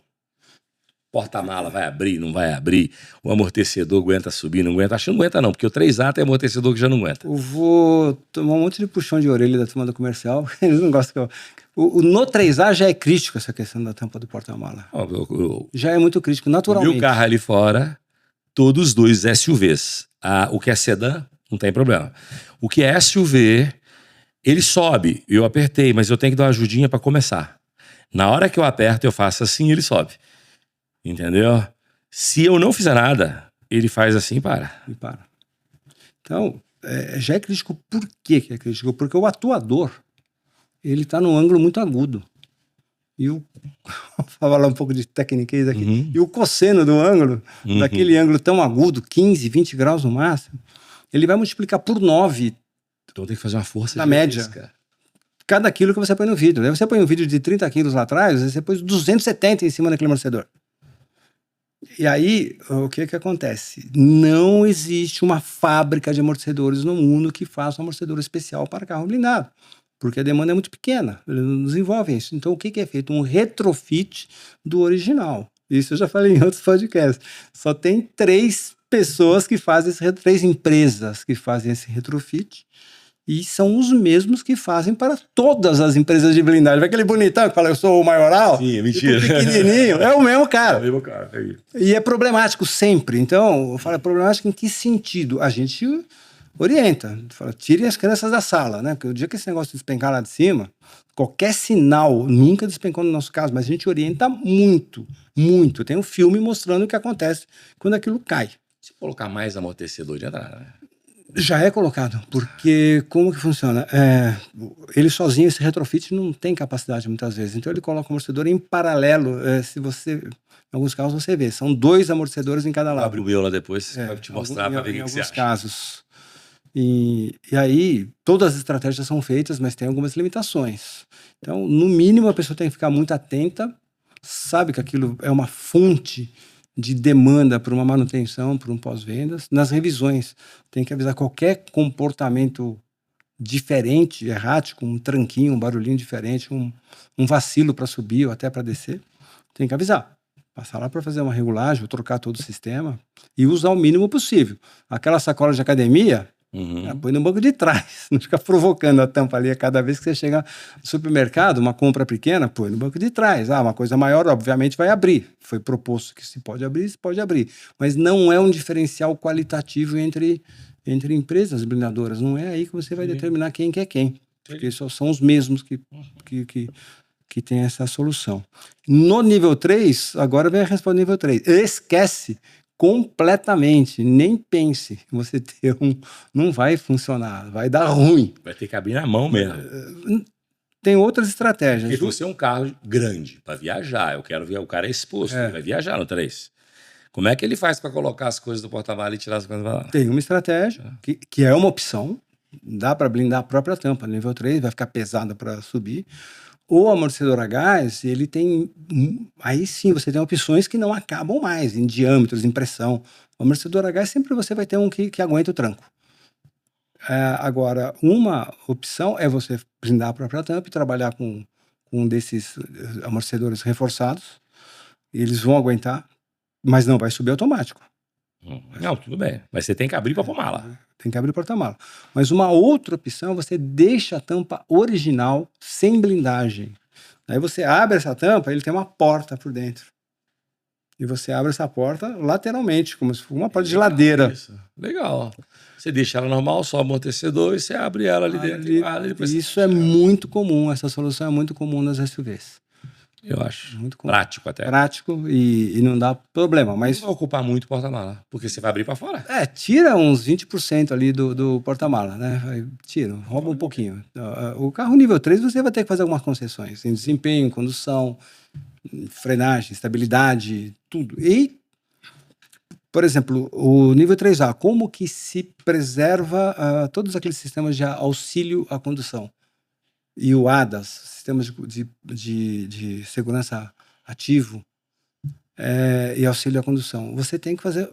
Porta-mala vai abrir, não vai abrir. O amortecedor aguenta subir, não aguenta. Acho que não aguenta não, porque o 3A tem amortecedor que já não aguenta. Eu vou tomar um monte de puxão de orelha da turma do comercial. Eles não gostam que eu... No 3A já é crítico essa questão da tampa do porta-mala. Já é muito crítico, naturalmente. E o carro ali fora, todos os dois SUVs. O que é sedã, não tem problema. O que é SUV, ele sobe. Eu apertei, mas eu tenho que dar uma ajudinha para começar. Na hora que eu aperto, eu faço assim, ele sobe. Entendeu? Se eu não fizer nada, ele faz assim e para. E para. Então, já é crítico. Por que é crítico? Porque o atuador, ele está num ângulo muito agudo. E vou falar um pouco de tecniquez aqui. E o cosseno do ângulo, daquele ângulo tão agudo, 15, 20 graus no máximo, ele vai multiplicar por 9. Então tem que fazer uma força na média. Cada quilo que você põe no vidro. Aí você põe um vidro de 30 quilos lá atrás, você põe 270 em cima daquele amortecedor. E aí, o que acontece? Não existe uma fábrica de amortecedores no mundo que faça um amortecedor especial para carro blindado, porque a demanda é muito pequena, eles não desenvolvem isso. Então, o que é feito? Um retrofit do original. Isso eu já falei em outros podcasts. Só tem 3 pessoas que fazem 3 empresas que fazem esse retrofit, e são os mesmos que fazem para todas as empresas de blindagem. Vai aquele bonitão que fala, eu sou o maioral? Sim, é mentira. Pequenininho. É o mesmo cara. É o mesmo cara. É isso. E é problemático sempre. Então, eu falo, é problemático em que sentido? A gente orienta. Fala, tirem as crianças da sala, né? Porque o dia que esse negócio despencar lá de cima, qualquer sinal, nunca despencou no nosso caso, mas a gente orienta muito, muito. Tem um filme mostrando o que acontece quando aquilo cai. Se colocar mais amortecedor de entrada, né? Já é colocado, porque como que funciona? Ele sozinho, esse retrofit, não tem capacidade muitas vezes. Então ele coloca o amortecedor em paralelo. Se você, em alguns casos você vê, são 2 amortecedores em cada lado. Abre o meu lá depois, vai te mostrar para ver o que você acha. Em alguns casos. E aí, todas as estratégias são feitas, mas tem algumas limitações. Então, no mínimo, a pessoa tem que ficar muito atenta, sabe que aquilo é uma fonte de demanda para uma manutenção, para um pós-vendas. Nas revisões, tem que avisar qualquer comportamento diferente, errático, um tranquinho, um barulhinho diferente, um vacilo para subir ou até para descer, tem que avisar. Passar lá para fazer uma regulagem, ou trocar todo o sistema e usar o mínimo possível. Aquela sacola de academia, põe no banco de trás, não fica provocando a tampa ali a cada vez que você chega no supermercado, uma compra pequena, põe no banco de trás. Uma coisa maior, obviamente, vai abrir. Foi proposto que se pode abrir. Mas não é um diferencial qualitativo entre empresas blindadoras. Não é aí que você vai determinar quem que é quem. Porque só são os mesmos que tem essa solução. No nível 3, agora vem a resposta do nível 3. Esquece completamente, nem pense. Você ter não vai funcionar, vai dar ruim. Vai ter que abrir na mão mesmo. Tem outras estratégias. Porque você é um carro grande para viajar. Eu quero ver, o cara é exposto, ele vai viajar no 3. Como é que ele faz para colocar as coisas do porta-mala e tirar as coisas lá? Tem uma estratégia que é uma opção. Dá para blindar a própria tampa. Nível 3 vai ficar pesada para subir. O amortecedor a gás, ele tem... Aí sim, você tem opções que não acabam mais, em diâmetros, em pressão. O amortecedor a gás, sempre você vai ter um que aguenta o tranco. Agora, uma opção é você blindar a própria tampa e trabalhar com um desses amortecedores reforçados. Eles vão aguentar, mas não vai subir automático. Não, tudo bem. Mas você tem que abrir para pôr mala. Tem que abrir o porta-mala. Mas uma outra opção, você deixa a tampa original sem blindagem. Aí você abre essa tampa, ele tem uma porta por dentro. E você abre essa porta lateralmente, como se fosse uma porta de geladeira. Isso. Legal. Você deixa ela normal, só o amortecedor, e você abre ela ali dentro e guarda. E depois Isso é muito comum, essa solução é muito comum nas SUVs. Eu acho. Muito comum. Prático até. Prático e não dá problema. Mas não vai ocupar muito o porta-mala, porque você vai abrir para fora. tira uns 20% ali do porta-mala, né? Tira, rouba um pouquinho. O carro nível 3 você vai ter que fazer algumas concessões em desempenho, condução, frenagem, estabilidade, tudo. E, por exemplo, o nível 3A, como que se preserva todos aqueles sistemas de auxílio à condução? E o ADAS, sistemas de segurança ativo e auxílio à condução. Você tem que fazer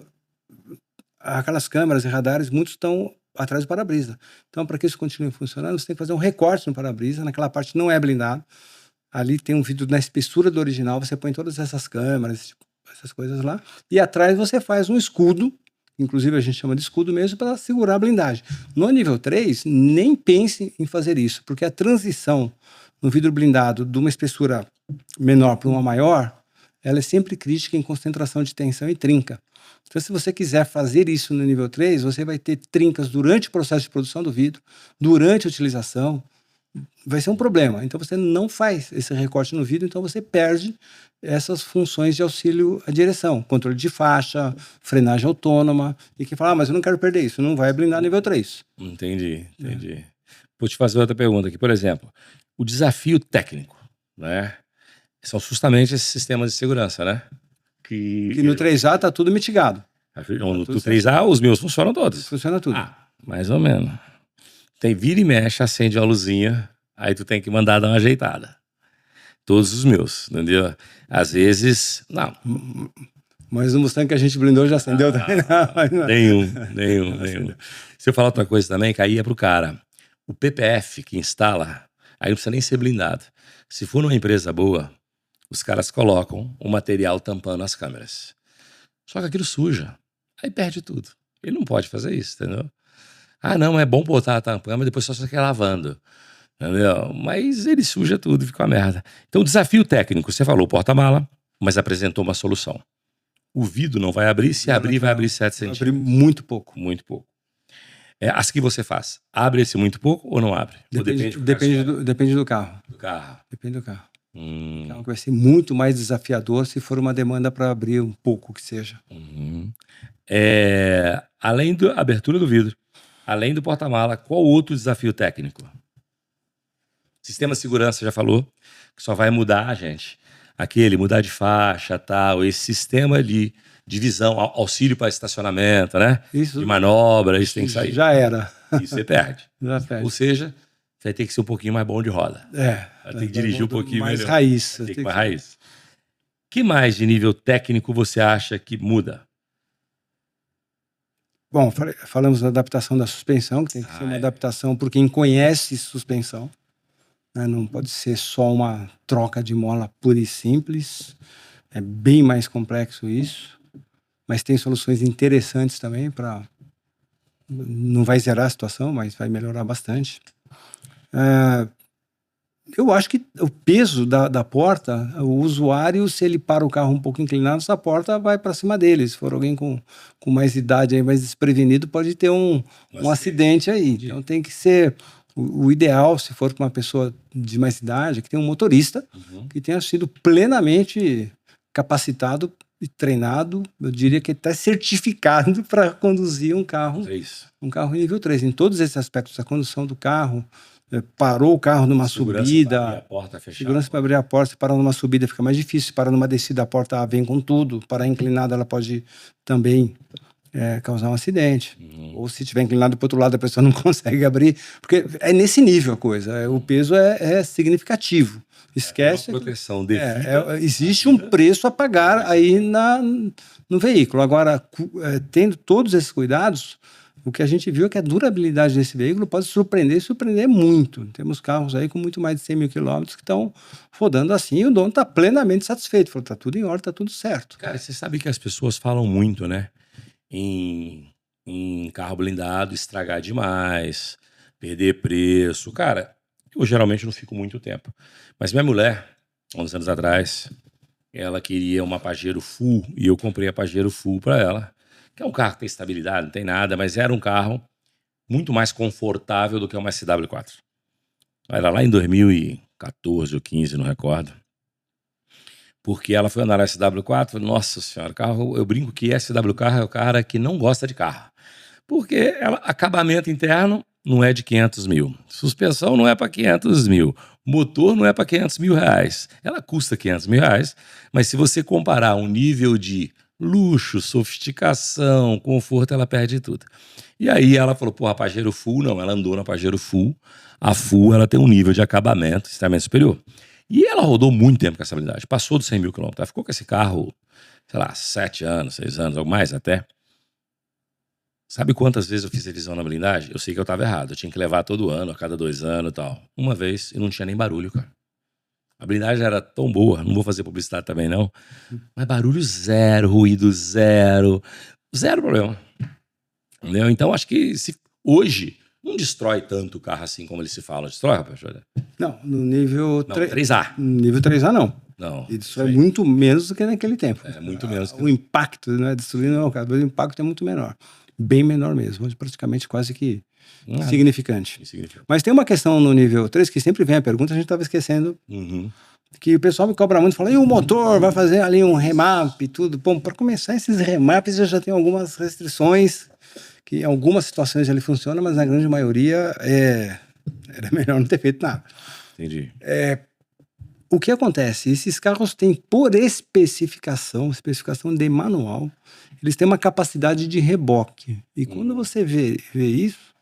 aquelas câmeras e radares, muitos estão atrás do para-brisa. Então, para que isso continue funcionando, você tem que fazer um recorte no para-brisa, naquela parte que não é blindado. Ali tem um vidro na espessura do original, você põe todas essas câmeras, essas coisas lá, e atrás você faz um escudo, inclusive a gente chama de escudo mesmo, para segurar a blindagem. No nível 3, nem pense em fazer isso, porque a transição no vidro blindado de uma espessura menor para uma maior, ela é sempre crítica em concentração de tensão e trinca. Então, se você quiser fazer isso no nível 3, você vai ter trincas durante o processo de produção do vidro, durante a utilização, vai ser um problema. Então, você não faz esse recorte no vidro, então você perde essas funções de auxílio à direção, controle de faixa, frenagem autônoma, e quem fala, mas eu não quero perder isso, não vai blindar nível 3. Entendi. Vou te fazer outra pergunta aqui. Por exemplo, o desafio técnico, né? São justamente esses sistemas de segurança, né? Que no 3A está tudo mitigado. No 3A, os meus funcionam todos. Funciona tudo. Mais ou menos. Tem vira e mexe, acende uma luzinha, aí tu tem que mandar dar uma ajeitada. Todos os meus, entendeu? Às vezes, não. Mas no Mustang que a gente blindou já acendeu também. Nenhum. Se eu falar outra coisa também, caía pro cara. O PPF que instala, aí não precisa nem ser blindado. Se for numa empresa boa, os caras colocam o material tampando as câmeras. Só que aquilo suja. Aí perde tudo. Ele não pode fazer isso, entendeu? Não, é bom botar a tampão, mas depois só você quer lavando. Entendeu? Mas ele suja tudo, fica uma merda. Então, o desafio técnico, você falou porta-mala, mas apresentou uma solução. O vidro não vai abrir, se abrir, vai abrir 7 centímetros. Vai abrir muito pouco. Muito pouco. As que você faz, abre esse muito pouco ou não abre? Depende do carro. Depende do carro. O carro vai ser muito mais desafiador se for uma demanda para abrir um pouco que seja. Além da abertura do vidro, além do porta-mala, qual outro desafio técnico? Sistema de segurança, já falou, que só vai mudar, gente. Mudar de faixa, tal, esse sistema de divisão, auxílio para estacionamento, né? Isso, de manobra, isso tem que sair. Já era. Isso você perde. Já perde. Ou seja, você vai ter que ser um pouquinho mais bom de roda. Vai ter que dirigir um pouquinho mais melhor. Raiz. Vai ter que mais raiz. Que mais de nível técnico você acha que muda? Bom, falamos da adaptação da suspensão, que tem que ser uma adaptação por quem conhece suspensão. Né? Não pode ser só uma troca de mola pura e simples. É bem mais complexo isso. Mas tem soluções interessantes também para... Não vai zerar a situação, mas vai melhorar bastante. Eu acho que o peso da porta, o usuário, se ele para o carro um pouco inclinado, essa porta vai para cima dele. Se for alguém com mais idade, aí, mais desprevenido, pode ter um acidente aí. Então tem que ser o ideal, se for para uma pessoa de mais idade, que tenha um motorista que tenha sido plenamente capacitado e treinado, eu diria que até certificado para conduzir um carro nível 3. Em todos esses aspectos, a condução do carro, parou o carro numa subida, segurança para abrir a porta, se parar numa subida fica mais difícil, se parar numa descida a porta vem com tudo, parar inclinada ela pode também causar um acidente, ou se estiver inclinado para o outro lado a pessoa não consegue abrir, porque é nesse nível a coisa, o peso é significativo, esquece, proteção existe um preço a pagar aí no veículo. Agora, tendo todos esses cuidados, o que a gente viu é que a durabilidade desse veículo pode surpreender muito. Temos carros aí com muito mais de 100 mil quilômetros que estão rodando assim e o dono está plenamente satisfeito. Falou, tá tudo em ordem, tá tudo certo. Cara, você sabe que as pessoas falam muito, né? Em carro blindado estragar demais, perder preço. Cara, eu geralmente não fico muito tempo. Mas minha mulher, há uns anos atrás, ela queria uma Pajero Full e eu comprei a Pajero Full para ela, que é um carro que tem estabilidade, não tem nada, mas era um carro muito mais confortável do que uma SW4. Era lá em 2014 ou 15, não recordo. Porque ela foi andar na SW4, nossa senhora, carro, eu brinco que SW carro é o cara que não gosta de carro. Porque acabamento interno não é de 500 mil. Suspensão não é para 500 mil. Motor não é para 500 mil reais. Ela custa 500 mil reais, mas se você comparar um nível de luxo, sofisticação, conforto, ela perde tudo. E aí ela falou, pô, a Pajero Full, não, ela andou na Pajero Full. A Full, ela tem um nível de acabamento extremamente superior. E ela rodou muito tempo com essa habilidade, passou dos 100 mil quilômetros. Ela ficou com esse carro, sei lá, 7 anos, 6 anos, ou mais até. Sabe quantas vezes eu fiz revisão na blindagem? Eu sei que eu tava errado. Eu tinha que levar todo ano, a cada 2 anos e tal. Uma vez e não tinha nem barulho, cara. A blindagem era tão boa, não vou fazer publicidade também não, mas barulho zero, ruído zero, zero problema. Entendeu? Então acho que hoje não destrói tanto o carro assim como ele se fala. Destrói, rapaz? Não, no nível Não, 3A. No nível 3A não. Não. E destrói muito menos do que naquele tempo. É, muito menos. O impacto, não é destruir, não, cara. O impacto é muito menor. Bem menor mesmo, praticamente quase que insignificante. Mas tem uma questão no nível 3 que sempre vem a pergunta, a gente estava esquecendo, que o pessoal me cobra muito, fala, e o motor vai fazer ali um remap e tudo. Bom, para começar, esses remaps eu já tenho algumas restrições, que em algumas situações ele funciona, mas na grande maioria era melhor não ter feito nada. Entendi. O que acontece? Esses carros têm, por especificação de manual, eles têm uma capacidade de reboque. E quando você vê isso,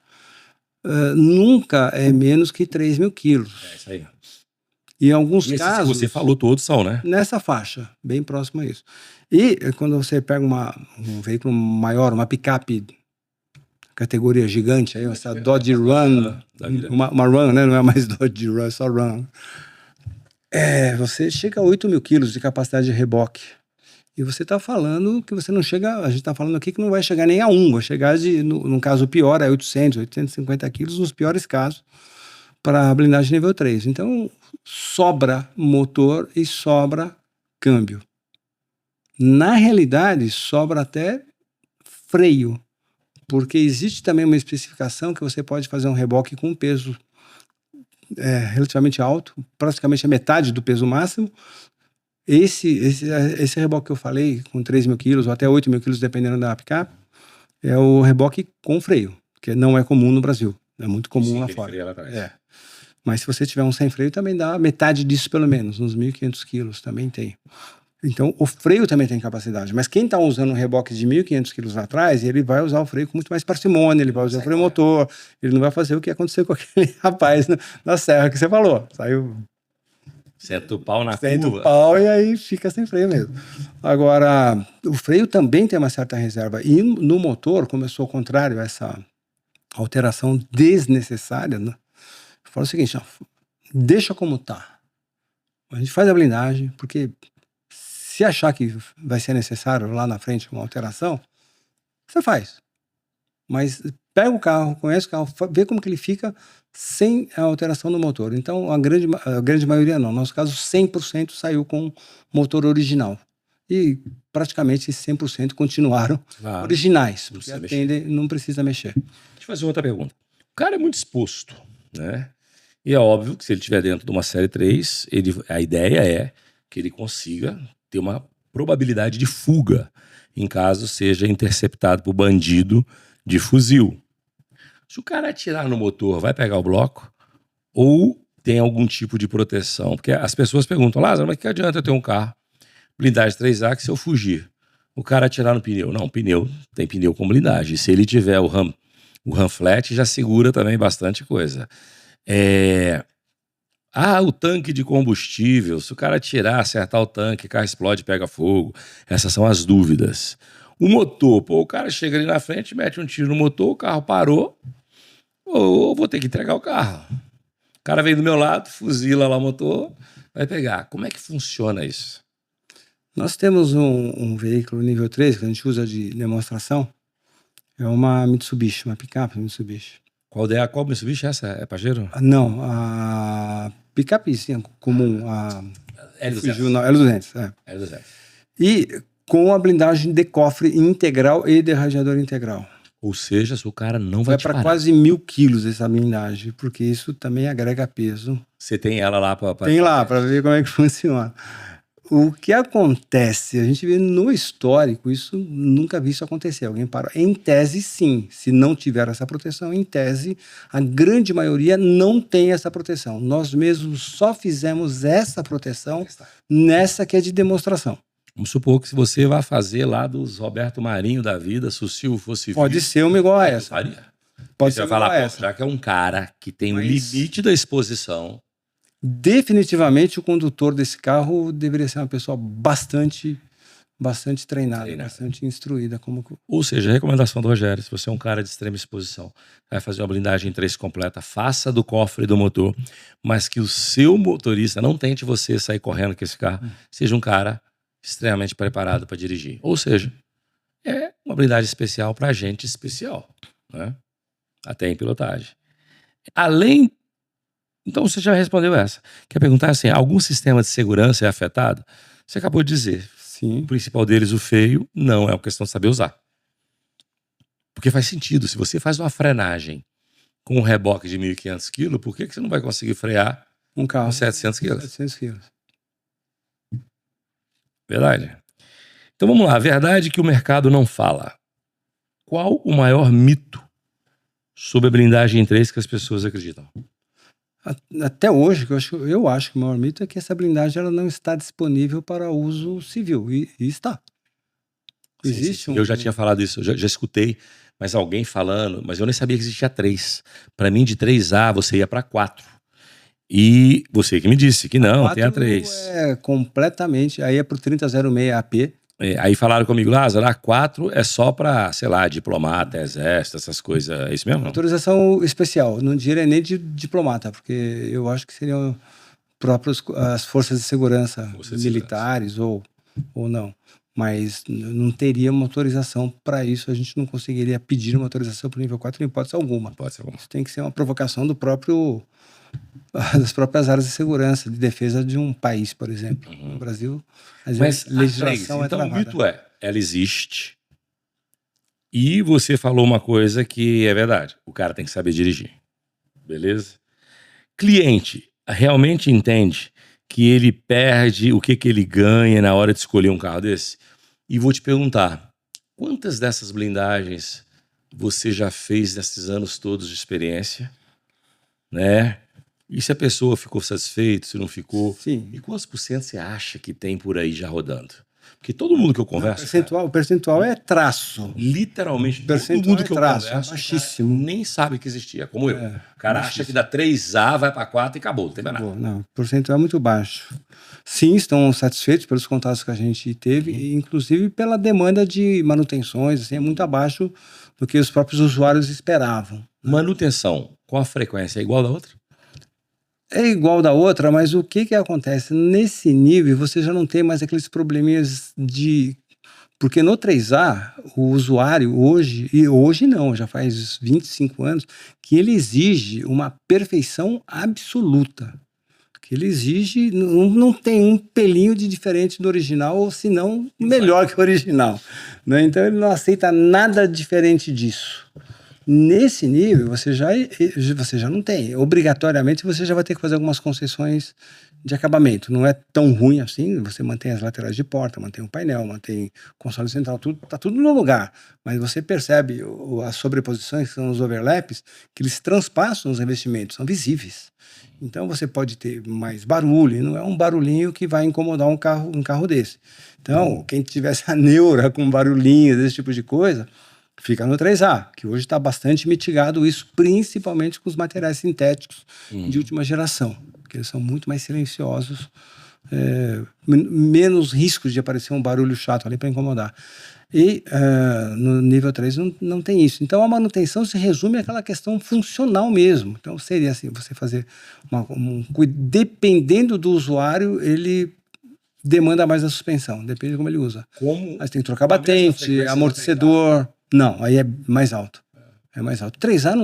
nunca é menos que 3 mil quilos. É isso aí. E em alguns e casos... que você falou todos são, né? Nessa faixa, bem próximo a isso. E quando você pega um veículo maior, uma picape categoria gigante, aí, essa Dodge Ram, uma Ram, né? Não é mais Dodge Ram, é só Ram. Você chega a 8 mil quilos de capacidade de reboque. E você está falando que você não chega... A gente está falando aqui que não vai chegar nem a 1, vai chegar, no caso pior, a 800, 850 quilos, nos piores casos, para a blindagem nível 3. Então, sobra motor e sobra câmbio. Na realidade, sobra até freio, porque existe também uma especificação que você pode fazer um reboque com peso relativamente alto, praticamente a metade do peso máximo. Esse reboque que eu falei, com 3 mil quilos ou até 8 mil quilos, dependendo da picape, é o reboque com freio, que não é comum no Brasil. É muito comum lá fora. Mas se você tiver um sem freio, também dá metade disso pelo menos, uns 1.500 quilos também tem. Então, o freio também tem capacidade. Mas quem está usando um reboque de 1.500 quilos lá atrás, ele vai usar o freio com muito mais parcimônia, ele vai usar o freio motor, ele não vai fazer o que aconteceu com aquele rapaz na serra que você falou. Saiu... Senta o pau na curva. Senta o pau e aí fica sem freio mesmo. Agora, o freio também tem uma certa reserva. E no motor, começou ao contrário, essa alteração desnecessária, né? Eu falo o seguinte, ó, deixa como tá. A gente faz a blindagem, porque se achar que vai ser necessário lá na frente uma alteração, você faz. Mas pega o carro, conhece o carro, vê como que ele fica sem a alteração no motor. Então, a grande maioria não. No nosso caso, 100% saiu com motor original. E praticamente 100% continuaram originais. Porque não precisa mexer. Deixa eu fazer outra pergunta. O cara é muito exposto, né? E é óbvio que se ele estiver dentro de uma série 3, a ideia é que ele consiga ter uma probabilidade de fuga em caso seja interceptado por bandido de fuzil. Se o cara atirar no motor, vai pegar o bloco? Ou tem algum tipo de proteção? Porque as pessoas perguntam, Lázaro, mas que adianta eu ter um carro blindagem 3A que se eu fugir? O cara atirar no pneu? Não, tem pneu com blindagem. Se ele tiver o ram flat, já segura também bastante coisa. O tanque de combustível, se o cara atirar, acertar o tanque, o carro explode, pega fogo. Essas são as dúvidas. O motor, o cara chega ali na frente, mete um tiro no motor, o carro parou, ou vou ter que entregar o carro. O cara vem do meu lado, fuzila lá o motor, vai pegar. Como é que funciona isso? Nós temos um veículo nível 3 que a gente usa de demonstração, é uma Mitsubishi, uma picape Mitsubishi. Qual Mitsubishi é essa? É Pajero? Não, a picape sim, comum, Fugiu, não, L200. L200. E com a blindagem de cofre integral e de radiador integral. Ou seja, o cara não vai Vai para parar. quase 1.000 quilos essa blindagem, porque isso também agrega peso. Você tem ela lá para... Tem lá, para ver como é que funciona. O que acontece, a gente vê no histórico, isso nunca vi isso acontecer. Alguém parou. Em tese, sim. Se não tiver essa proteção, em tese, a grande maioria não tem essa proteção. Nós mesmos só fizemos essa proteção nessa que é de demonstração. Vamos supor que se você vai fazer lá dos Roberto Marinho da vida, se o Silvio fosse... Pode ser uma igual a essa. Faria. Pode Você ser vai igual falar, a pô, essa. já que é um cara que tem um Mas- limite da exposição... Definitivamente o condutor desse carro deveria ser uma pessoa bastante treinada, bastante instruída. Ou seja, a recomendação do Rogério, se você é um cara de extrema exposição, vai fazer uma blindagem 3 completa, faça do cofre e do motor, mas que o seu motorista não tente você sair correndo com esse carro, seja um cara extremamente preparado para dirigir. Ou seja, é uma blindagem especial para gente especial, né? Até em pilotagem. Além... Então você já respondeu essa. Quer perguntar assim, algum sistema de segurança é afetado? Você acabou de dizer. Sim. O principal deles, o freio, não é uma questão de saber usar. Porque faz sentido. Se você faz uma frenagem com um reboque de 1.500 quilos, por que você não vai conseguir frear Um carro com 700 quilos? 700 quilos. Verdade. Então vamos lá. A verdade é que o mercado não fala. Qual o maior mito sobre a blindagem 3 que as pessoas acreditam? Até hoje, eu acho que o maior mito é que essa blindagem ela não está disponível para uso civil. E está. Existe sim. Eu já tinha falado isso, eu já escutei, mas alguém falando, mas eu nem sabia que existia 3. Para mim, de 3A, você ia para 4. E você que me disse que não, tem a 3. É completamente. Aí é para o 3006 AP. Aí falaram comigo, Lázaro, a 4 é só para, sei lá, diplomata, exército, essas coisas. É isso mesmo? Não? Autorização especial. Não diria nem de diplomata, porque eu acho que seriam as forças de segurança militares ou não. Mas não teria uma autorização para isso. A gente não conseguiria pedir uma autorização para o nível 4 em hipótese alguma. Isso tem que ser uma provocação das próprias áreas de segurança, de defesa de um país, por exemplo. No Brasil, mas a legislação então, travada. o mito ela existe. E você falou uma coisa que é verdade. O cara tem que saber dirigir. Beleza? Cliente realmente entende que ele perde o que ele ganha na hora de escolher um carro desse? E vou te perguntar, quantas dessas blindagens você já fez nesses anos todos de experiência? Né? E se a pessoa ficou satisfeita, se não ficou? Sim. E quantos por cento você acha que tem por aí já rodando? Porque todo mundo que eu converso... O percentual é traço. Literalmente, todo mundo que eu converso, é baixíssimo. nem sabe que existia, como eu. O cara acha que da 3A vai para 4 e acabou, não tem mais nada. Não, o percentual é muito baixo. Sim, estão satisfeitos pelos contatos que a gente teve, e inclusive pela demanda de manutenções, assim, é muito abaixo do que os próprios usuários esperavam. Manutenção, qual a frequência? É igual da outra? É igual da outra, mas o que acontece? Nesse nível, você já não tem mais aqueles probleminhas de... Porque no 3A, o usuário hoje, e hoje não, já faz 25 anos, que ele exige uma perfeição absoluta. Que ele exige, não tem um pelinho de diferente do original, ou se não, melhor que o original. Né? Então ele não aceita nada diferente disso. Nesse nível, você já não tem. Obrigatoriamente, você já vai ter que fazer algumas concessões de acabamento. Não é tão ruim assim, você mantém as laterais de porta, mantém o painel, mantém o console central, tá tudo no lugar. Mas você percebe as sobreposições, que são os overlaps, que eles transpassam os revestimentos, são visíveis. Então você pode ter mais barulho, e não é um barulhinho que vai incomodar um carro desse. Então, quem tivesse a neura com barulhinhos, esse tipo de coisa, fica no 3A, que hoje está bastante mitigado isso, principalmente com os materiais sintéticos de última geração, porque eles são muito mais silenciosos, menos riscos de aparecer um barulho chato ali para incomodar. E no nível 3 não tem isso. Então a manutenção se resume àquela questão funcional mesmo. Então seria assim, você fazer dependendo do usuário, ele demanda mais a suspensão, depende de como ele usa. Mas tem que trocar batente, amortecedor. Não, aí é mais alto. É mais alto. 3A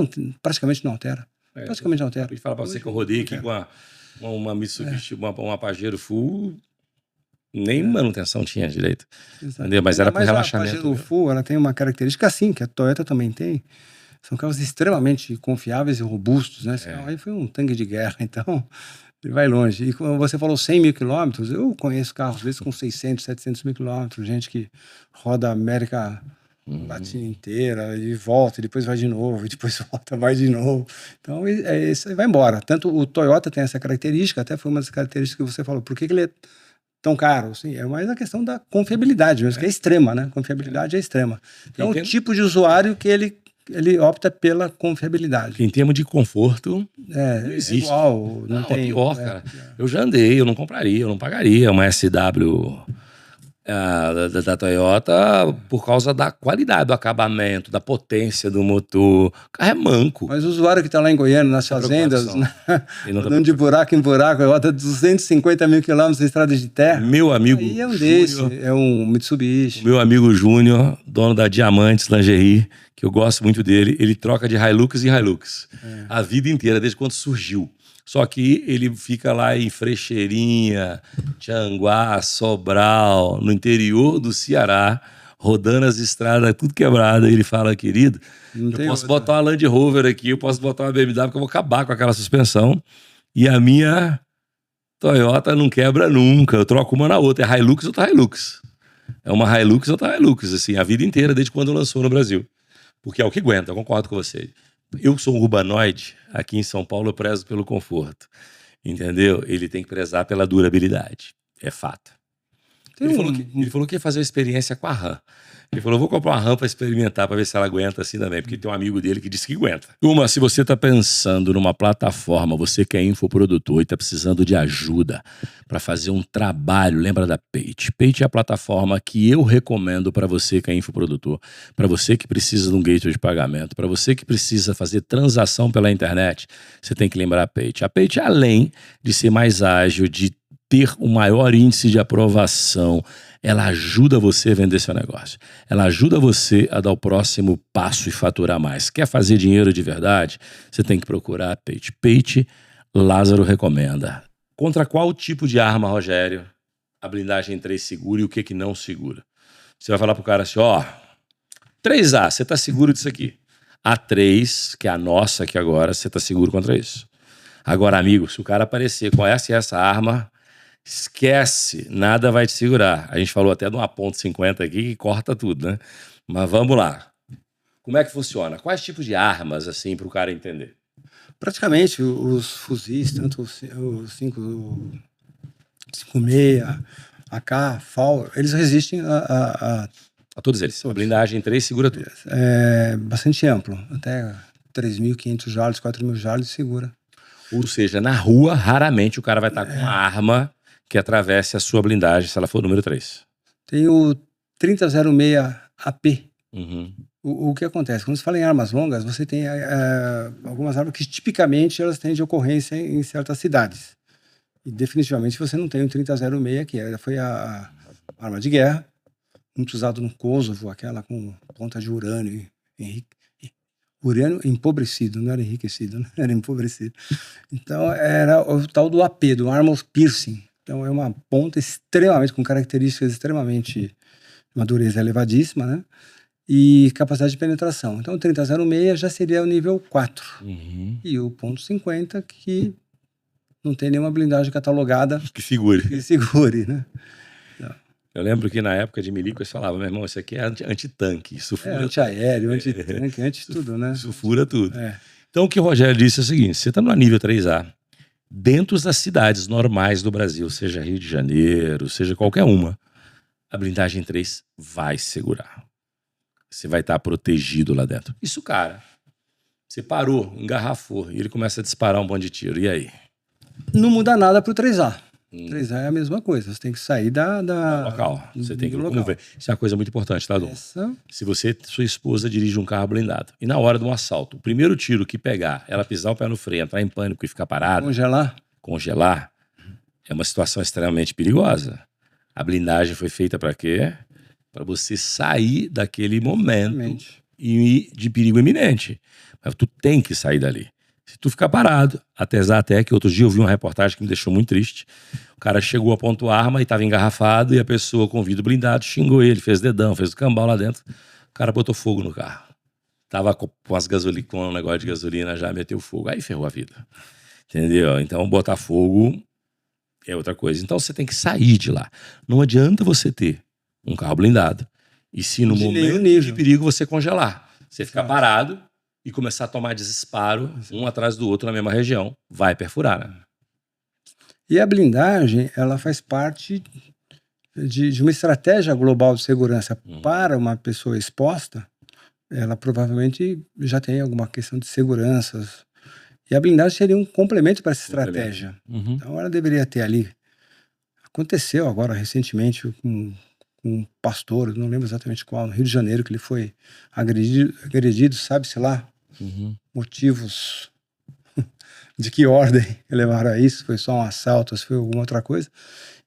praticamente não altera. Praticamente não altera. Pode falar para você que eu rodei aqui com a Uma Mitsubishi, uma Pajero Full, nem manutenção tinha direito. Entendeu? Mas era para relaxamento. A Pajero Full, ela tem uma característica assim, que a Toyota também tem. São carros extremamente confiáveis e robustos, né? Esse carro aí foi um tanque de guerra, então ele vai longe. E como você falou 100 mil quilômetros, eu conheço carros, às vezes, com 600, 700 mil quilômetros, gente que roda a América Latina inteira e volta, e depois vai de novo, e depois volta, vai de novo. Então, isso aí vai embora. Tanto o Toyota tem essa característica, até foi uma das características que você falou. Por que ele é tão caro? Assim, é mais a questão da confiabilidade mesmo, que é extrema, né? Confiabilidade é extrema. Então, o tipo de usuário que ele opta pela confiabilidade. Em termos de conforto, não existe. Igual, não tem. É pior, cara. Eu já andei, eu não compraria, eu não pagaria uma SW da Toyota por causa da qualidade do acabamento, da potência do motor. O carro é manco. Mas o usuário que está lá em Goiânia, nas fazendas, né? Andando de buraco em buraco, rota 250 mil quilômetros em estrada de terra. Meu amigo aí é um desse, é um Mitsubishi. Meu amigo Júnior, dono da Diamantes Lingerie, que eu gosto muito dele, ele troca de Hilux e Hilux. A vida inteira, desde quando surgiu. Só que ele fica lá em Frecheirinha, Tianguá, Sobral, no interior do Ceará, rodando as estradas, tudo quebrado. Ele fala, querido, eu posso botar uma Land Rover aqui, eu posso botar uma BMW, que eu vou acabar com aquela suspensão. E a minha Toyota não quebra nunca. Eu troco uma na outra. É Hilux ou outra Hilux. É uma Hilux ou outra Hilux, assim, a vida inteira, desde quando lançou no Brasil. Porque é o que aguenta, eu concordo com você. Eu sou um urbanoide, aqui em São Paulo eu prezo pelo conforto, entendeu? Ele tem que prezar pela durabilidade, é fato. Ele falou que ia fazer uma experiência com a RAM. Ele falou, vou comprar uma RAM para experimentar, para ver se ela aguenta assim também, porque tem um amigo dele que disse que aguenta. Se você está pensando numa plataforma, você que é infoprodutor e está precisando de ajuda para fazer um trabalho, lembra da Page. Page é a plataforma que eu recomendo para você que é infoprodutor, para você que precisa de um gateway de pagamento, para você que precisa fazer transação pela internet, você tem que lembrar a Page. A Page, além de ser mais ágil, de ter um maior índice de aprovação, ela ajuda você a vender seu negócio. Ela ajuda você a dar o próximo passo e faturar mais. Quer fazer dinheiro de verdade? Você tem que procurar a Page. Page, Lázaro recomenda. Contra qual tipo de arma, Rogério, a blindagem 3 segura e o que não segura? Você vai falar pro cara assim, 3A, você tá seguro disso aqui. A3, que é a nossa aqui agora, você tá seguro contra isso. Agora, amigo, se o cara aparecer com essa e essa arma, esquece, nada vai te segurar. A gente falou até de uma .50 aqui que corta tudo, né? Mas vamos lá. Como é que funciona? Quais tipos de armas, assim, para o cara entender? Praticamente, os fuzis, tanto o 5.56, AK, FAL, eles resistem a todos eles. A blindagem 3 segura tudo. É bastante amplo. Até 3.500 joules, 4.000 joules segura. Ou seja, na rua, raramente o cara vai estar com uma arma que atravesse a sua blindagem, se ela for o número 3. Tem o 3006 AP. Uhum. O que acontece? Quando você fala em armas longas, você tem algumas armas que tipicamente elas têm de ocorrência em certas cidades. E definitivamente você não tem o 3006, que foi a arma de guerra, muito usado no Kosovo, aquela com ponta de urânio, urânio empobrecido, não era enriquecido, né? Era empobrecido. Então era o tal do AP, do Armor Piercing. Então é uma ponta extremamente, com características extremamente, uma dureza elevadíssima, né? E capacidade de penetração. Então o 3006 já seria o nível 4. Uhum. E o .50 que não tem nenhuma blindagem catalogada que segure, né? Não. Eu lembro que na época de milico eles falavam, meu irmão, isso aqui é antitanque, isso fura antiaéreo, antitanque, anti-tudo, né? Isso fura tudo. Então o que o Rogério disse é o seguinte, você está no nível 3A, dentro das cidades normais do Brasil, seja Rio de Janeiro, seja qualquer uma, a blindagem 3 vai segurar. Você vai estar protegido lá dentro. Isso, cara, você parou, engarrafou, e ele começa a disparar um monte de tiro, e aí? Não muda nada pro 3A. 3A é a mesma coisa, você tem que sair da local. Você tem que ver. Isso é uma coisa muito importante, tá, Dom? Se sua esposa dirige um carro blindado e na hora de um assalto, o primeiro tiro que pegar, ela pisar o pé no freio, entrar em pânico e ficar parada, congelar, é uma situação extremamente perigosa. A blindagem foi feita para quê? Para você sair daquele momento de perigo iminente. Mas tu tem que sair dali. Se tu ficar parado, apesar até que outro dia eu vi uma reportagem que me deixou muito triste. O cara chegou, apontou a arma e estava engarrafado e a pessoa com vidro blindado xingou ele, fez dedão, fez o cambal lá dentro. O cara botou fogo no carro. Tava com um negócio de gasolina, já meteu fogo. Aí ferrou a vida. Entendeu? Então botar fogo é outra coisa. Então você tem que sair de lá. Não adianta você ter um carro blindado e se no momento de perigo você congelar. Você ficar parado e começar a tomar disparo um atrás do outro na mesma região. Vai perfurar, né? E a blindagem, ela faz parte de uma estratégia global de segurança para uma pessoa exposta. Ela provavelmente já tem alguma questão de seguranças. E a blindagem seria um complemento para essa estratégia. Então ela deveria ter ali. Aconteceu agora recentemente com um pastor, não lembro exatamente qual, no Rio de Janeiro, que ele foi agredido, sabe-se lá, motivos de que ordem levaram a isso, foi só um assalto, se foi alguma outra coisa,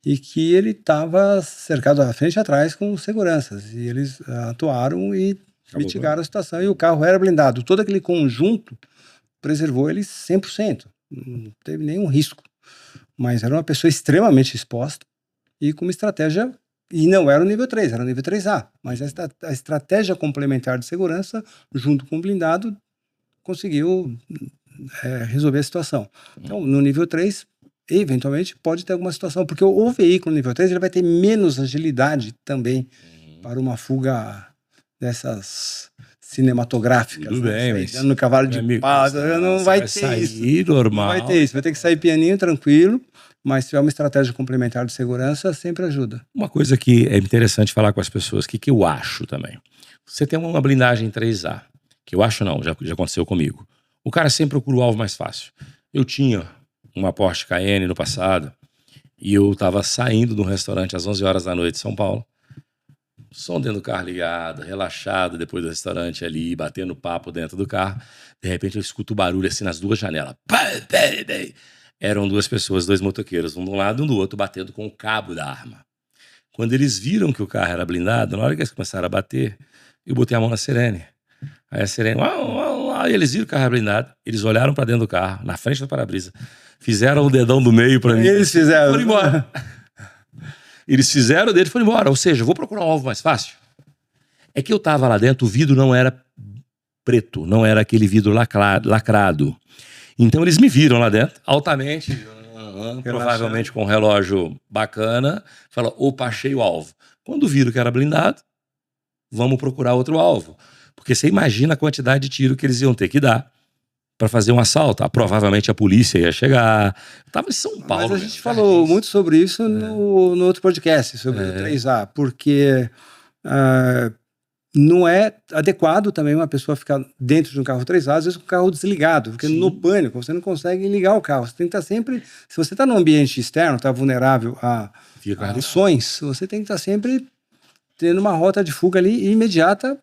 e que ele estava cercado à frente e atrás com seguranças, e eles atuaram e mitigaram a situação, e o carro era blindado. Todo aquele conjunto preservou ele 100%, não teve nenhum risco, mas era uma pessoa extremamente exposta e com uma estratégia, e não era o nível 3, era o nível 3A, mas a estratégia complementar de segurança, junto com o blindado, conseguiu resolver a situação. Então, no nível 3, eventualmente, pode ter alguma situação, porque o veículo no nível 3 ele vai ter menos agilidade também para uma fuga dessas cinematográficas. Tudo bem, mas no cavalo de pau, não vai ter isso. Normal. Não vai ter isso, vai ter que sair pianinho, tranquilo, mas se tiver uma estratégia complementar de segurança, sempre ajuda. Uma coisa que é interessante falar com as pessoas, que eu acho também. Você tem uma blindagem 3A, que eu acho não, já aconteceu comigo. O cara sempre procura o alvo mais fácil. Eu tinha uma Porsche Cayenne no passado e eu estava saindo de um restaurante às 11 horas da noite em São Paulo. Som dentro do carro ligado, relaxado depois do restaurante ali, batendo papo dentro do carro. De repente eu escuto o barulho assim nas duas janelas. Eram duas pessoas, dois motoqueiros, um de um lado e um do outro, batendo com o cabo da arma. Quando eles viram que o carro era blindado, na hora que eles começaram a bater, eu botei a mão na sirene. Aí a sirene, e eles viram que o carro era blindado, eles olharam pra dentro do carro, na frente do para-brisa, fizeram o dedão do meio pra mim. Eles fizeram. Foram embora. Eles fizeram o dedo e foram embora. Ou seja, eu vou procurar um alvo mais fácil. É que eu tava lá dentro, o vidro não era preto, não era aquele vidro lacrado. Então eles me viram lá dentro, altamente, provavelmente com um relógio bacana, falaram, opa, achei o alvo. Quando viram que era blindado, vamos procurar outro alvo. Porque você imagina a quantidade de tiro que eles iam ter que dar para fazer um assalto. Provavelmente a polícia ia chegar. Estava em São Paulo. Mas a gente falou muito sobre isso no outro podcast, sobre o 3A, porque não é adequado também uma pessoa ficar dentro de um carro 3A, às vezes com o carro desligado, porque no pânico você não consegue ligar o carro. Você tem que estar sempre... Se você está num ambiente externo, está vulnerável a ações, você tem que estar sempre tendo uma rota de fuga ali imediata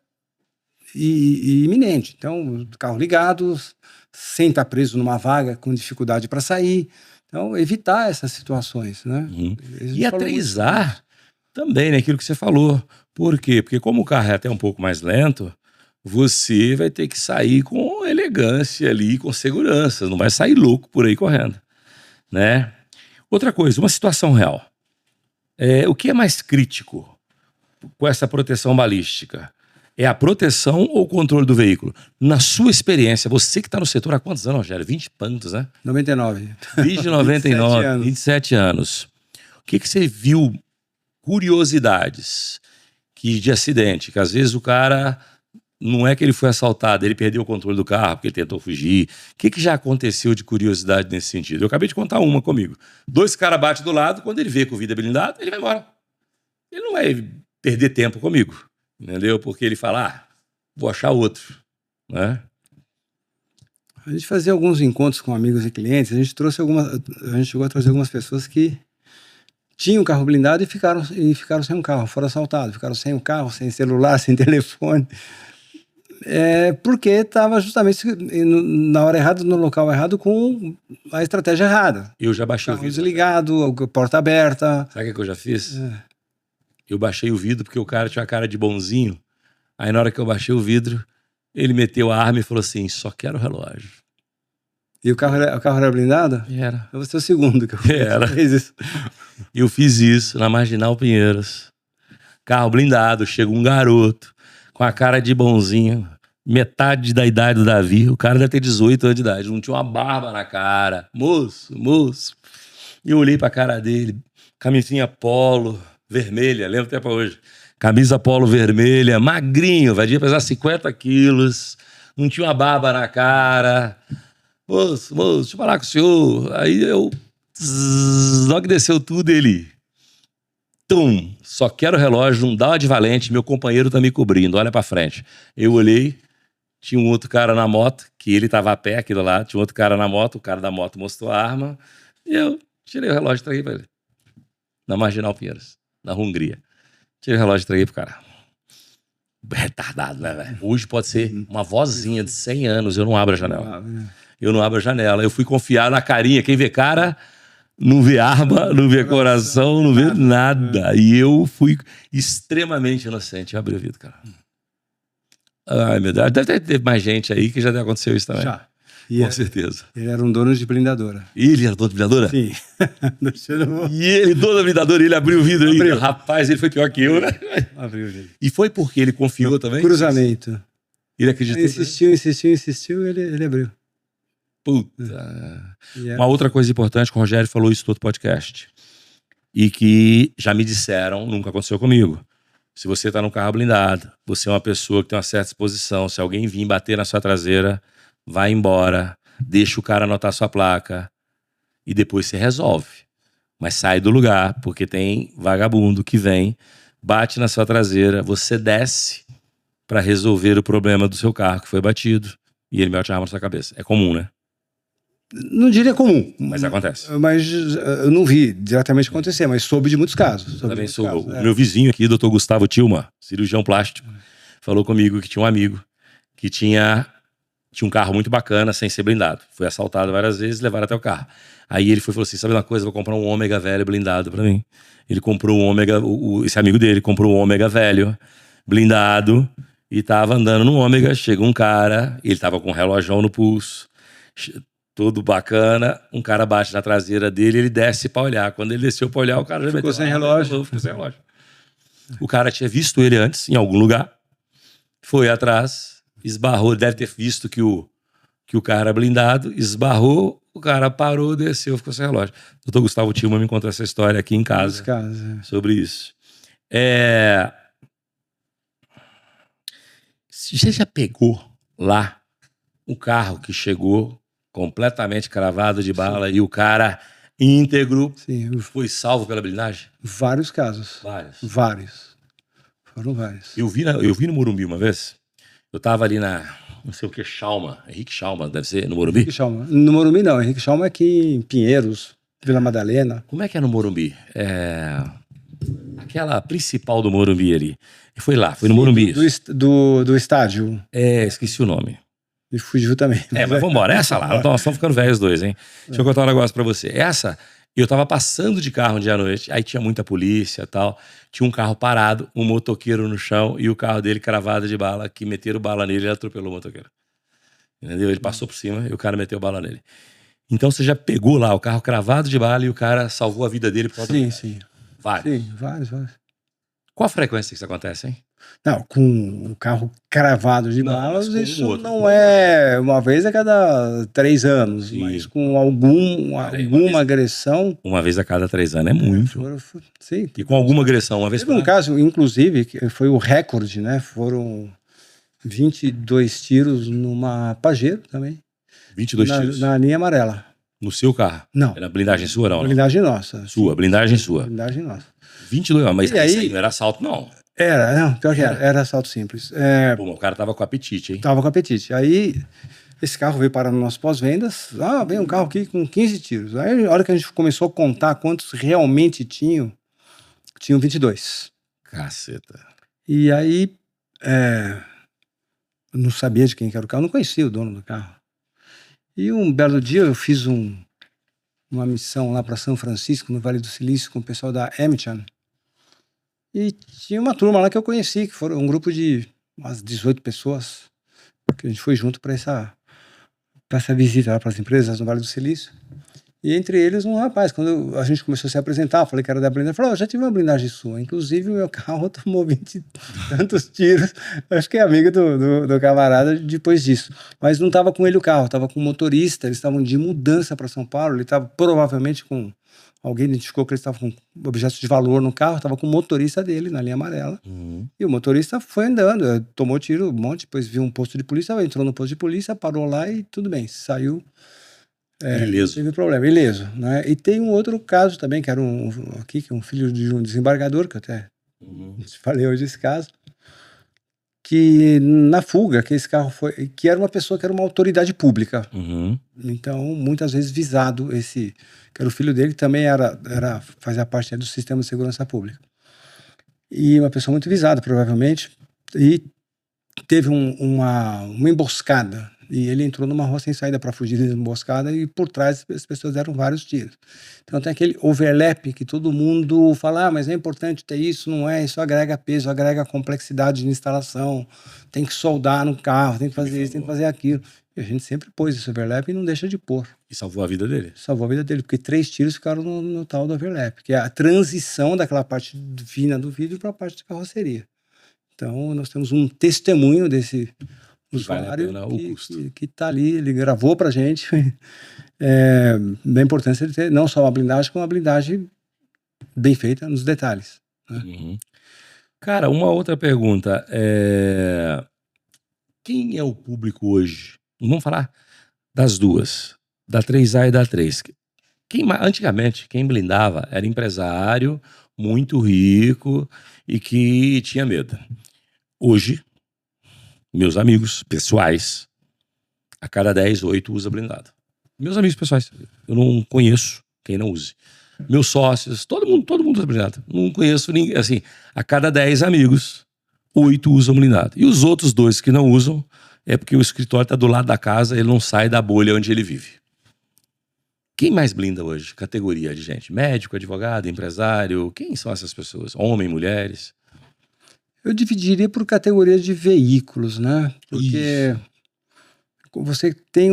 e iminente. Então, carro ligado, sem estar preso numa vaga, com dificuldade para sair. Então, evitar essas situações, né? E a 3A também, né? Aquilo que você falou. Por quê? Porque como o carro é até um pouco mais lento, você vai ter que sair com elegância ali, com segurança. Não vai sair louco por aí correndo, né? Outra coisa, uma situação real. O que é mais crítico com essa proteção balística? É a proteção ou o controle do veículo? Na sua experiência, você que está no setor há quantos anos, Rogério? 20 e tantos, né? 99. Desde 99, 27 anos. O que você viu, curiosidades de acidente, que às vezes o cara, não é que ele foi assaltado, ele perdeu o controle do carro porque ele tentou fugir. O que já aconteceu de curiosidade nesse sentido? Eu acabei de contar uma comigo. Dois caras batem do lado, quando ele vê que o vidro é blindado, ele vai embora. Ele não vai perder tempo comigo. Entendeu? Porque ele fala, vou achar outro, né? A gente fazia alguns encontros com amigos e clientes, a gente chegou a trazer algumas pessoas que tinham carro blindado e ficaram sem um carro, foram assaltados, ficaram sem um carro, sem celular, sem telefone, porque estava justamente na hora errada, no local errado, com a estratégia errada. Eu já baixei o vidro desligado, porta aberta. Sabe o que eu já fiz? Eu baixei o vidro porque o cara tinha uma cara de bonzinho. Aí na hora que eu baixei o vidro, ele meteu a arma e falou assim, só quero o relógio. E o carro era blindado? Era. Eu vou ser o segundo que eu Era. fez isso. Eu fiz isso na Marginal Pinheiros. Carro blindado, chega um garoto com a cara de bonzinho, metade da idade do Davi. O cara deve ter 18 anos de idade, não tinha uma barba na cara. Moço. E eu olhei pra cara dele, camisinha polo, vermelha, lembro até pra hoje. Camisa polo vermelha, magrinho, vai devia pesar 50 quilos, não tinha uma barba na cara. Moço, deixa eu falar com o senhor. Aí eu, logo que desceu tudo, ele... Tum, só quero o relógio, não dá uma de valente, meu companheiro tá me cobrindo, olha pra frente. Eu olhei, tinha um outro cara na moto, que ele tava a pé, aquilo lá, tinha um outro cara na moto, o cara da moto mostrou a arma, e eu tirei o relógio e entreguei pra ele. Na Marginal Pinheiros, na Hungria. Tirei o relógio e entreguei pro cara. Retardado, né, velho? Hoje pode ser uma vozinha de 100 anos, eu não abro a janela. Eu não abro a janela. Eu fui confiar na carinha, quem vê cara... Não vê arma, não vê coração, não vê nada. E eu fui extremamente inocente. Eu abri o vidro, cara. Ai, meu Deus. Deve ter mais gente aí que já aconteceu isso também. Já. Com certeza. Ele era um dono de blindadora. Ele era dono de blindadora? Sim. E ele, dono da blindadora, ele abriu o vidro aí. Rapaz, ele foi pior que eu, né? Abriu o vidro. E foi porque ele confiou também? Cruzamento. Ele acreditou? Insistiu, ele abriu. Puta. Uma outra coisa importante, que o Rogério falou isso no outro podcast, e que já me disseram, nunca aconteceu comigo. Se você tá num carro blindado, você é uma pessoa que tem uma certa exposição, se alguém vir bater na sua traseira, vai embora, deixa o cara anotar sua placa e depois você resolve. Mas sai do lugar, porque tem vagabundo que vem, bate na sua traseira, você desce para resolver o problema do seu carro que foi batido e ele mete a arma na sua cabeça. É comum, né? Não diria comum. Mas acontece. Mas eu não vi diretamente acontecer, mas soube de muitos casos. Também sou. O meu vizinho aqui, Dr. Gustavo Tilma, cirurgião plástico, falou comigo que tinha um amigo que tinha um carro muito bacana, sem ser blindado. Foi assaltado várias vezes, levaram até o carro. Aí ele falou assim, sabe uma coisa, vou comprar um Ômega velho blindado pra mim. Ele comprou um Ômega, esse amigo dele comprou um Ômega velho, blindado, e tava andando no Ômega, chega um cara, ele tava com um relógio no pulso, todo bacana, um cara bate na traseira dele, ele desce pra olhar. Quando ele desceu pra olhar, o cara já ficou sem relógio. Ficou sem relógio. O cara tinha visto ele antes, em algum lugar, foi atrás, esbarrou, deve ter visto que o cara era blindado, esbarrou, o cara parou, desceu, ficou sem relógio. O Dr. Gustavo Tilma me contou essa história aqui em casa, sobre isso. Você já pegou lá um carro que chegou completamente cravado de bala e o cara íntegro foi salvo pela blindagem? Vários casos. Vários. Foram vários. Eu vi no Morumbi uma vez. Eu tava ali não sei o que, Henrique Schalman, deve ser, no Morumbi? Henrique Schalman. No Morumbi não, Henrique Schalman é aqui em Pinheiros, Vila Madalena. Como é que é no Morumbi? Aquela principal do Morumbi ali. Foi lá, foi no Morumbi. Do estádio. Esqueci o nome. E fugiu também. Mas vambora, essa lá, nós estamos ficando velhos dois, hein? Deixa eu contar um negócio pra você. Eu tava passando de carro um dia à noite, aí tinha muita polícia e tal, tinha um carro parado, um motoqueiro no chão e o carro dele cravado de bala, que meteram bala nele e ele atropelou o motoqueiro. Entendeu? Ele passou por cima e o cara meteu bala nele. Então você já pegou lá o carro cravado de bala e o cara salvou a vida dele por causa do... Sim. Vários. Sim, vários. Qual a frequência que isso acontece, hein? Não, com o carro cravado de balas, isso não é uma vez a cada 3 anos, sim, mas com alguma agressão... Uma vez a cada 3 anos é muito. Sim. E com alguma agressão, uma vez por ano? Um caso, inclusive, que foi o recorde, né? Foram 22 tiros numa Pajero também. 22 tiros? Na linha amarela. No seu carro? Não. Era blindagem sua, não? Blindagem nossa. Sua, blindagem sua. Blindagem nossa. 22, mas isso aí não era assalto, não. Pior que era assalto simples. Pô, o cara tava com apetite, hein? Tava com apetite. Aí, esse carro veio parar no nosso pós-vendas. Vem um carro aqui com 15 tiros. Aí, a hora que a gente começou a contar quantos realmente tinham 22. Caceta. E aí, eu não sabia de quem era o carro, não conhecia o dono do carro. E um belo dia eu fiz uma missão lá para São Francisco, no Vale do Silício, com o pessoal da Emichan. E tinha uma turma lá que eu conheci, que foram um grupo de umas 18 pessoas, que a gente foi junto para para essa visita lá para as empresas no Vale do Silício. E entre eles um rapaz, quando a gente começou a se apresentar, eu falei que era da blindagem, ele falou, já tive uma blindagem sua, inclusive o meu carro tomou 20 e tantos tiros, acho que é amigo do camarada depois disso, mas não estava com ele o carro, estava com o motorista, eles estavam de mudança para São Paulo, ele estava provavelmente com, alguém identificou que ele estava com objetos de valor no carro, estava com o motorista dele na linha amarela, e o motorista foi andando, tomou tiro um monte, depois viu um posto de polícia, entrou no posto de polícia, parou lá e tudo bem, saiu. Ileso. Teve problema, ileso, né? E tem um outro caso também, que era que é um filho de um desembargador, que eu até te falei hoje esse caso, que na fuga, que esse carro foi, que era uma pessoa que era uma autoridade pública, então muitas vezes visado, que era o filho dele, que também fazia parte do sistema de segurança pública, e uma pessoa muito visada, provavelmente, e teve uma emboscada, e ele entrou numa rua sem saída para fugir da emboscada, e por trás as pessoas deram vários tiros. Então tem aquele overlap que todo mundo fala, mas é importante ter isso, não é, isso agrega peso, agrega complexidade de instalação, tem que soldar no carro, tem que fazer isso, tem que fazer aquilo. E a gente sempre pôs esse overlap e não deixa de pôr. E salvou a vida dele. Salvou a vida dele, porque 3 tiros ficaram no tal do overlap, que é a transição daquela parte fina do vidro para a parte da carroceria. Então, nós temos um testemunho desse usuário que está ali, ele gravou para a gente, da importância de ter não só uma blindagem, como uma blindagem bem feita nos detalhes. Né? Cara, uma outra pergunta. Quem é o público hoje? Vamos falar das duas, da 3A e da 3. Antigamente, quem blindava era empresário, muito rico e que tinha medo. Hoje, meus amigos pessoais, a cada 10, 8 usa blindado. Meus amigos pessoais, eu não conheço quem não use. Meus sócios, todo mundo usa blindado. Não conheço ninguém, assim, a cada 10 amigos, 8 usam blindado. E os outros 2 que não usam, é porque o escritório está do lado da casa, ele não sai da bolha onde ele vive. Quem mais blinda hoje? Categoria de gente? Médico, advogado, empresário? Quem são essas pessoas? Homens, mulheres? Eu dividiria por categoria de veículos, né? Porque você tem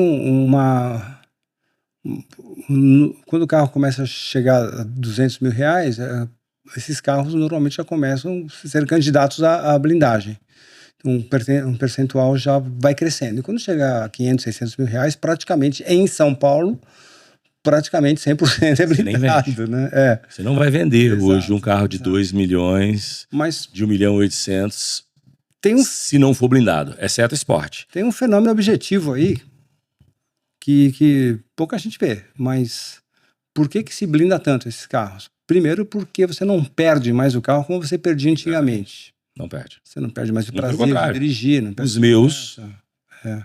quando o carro começa a chegar a 200 mil reais, esses carros normalmente já começam a ser candidatos à blindagem. Um percentual já vai crescendo. E quando chega a 500, 600 mil reais, praticamente em São Paulo, praticamente 100% é blindado, né? Você não vai vender hoje um carro de 2 milhões, de 1.800.000, se não for blindado, exceto esporte. Tem um fenômeno objetivo aí que pouca gente vê, mas por que se blinda tanto esses carros? Primeiro porque você não perde mais o carro como você perdia antigamente. Não perde. Você não perde mais o prazer de dirigir. Não perde os meus,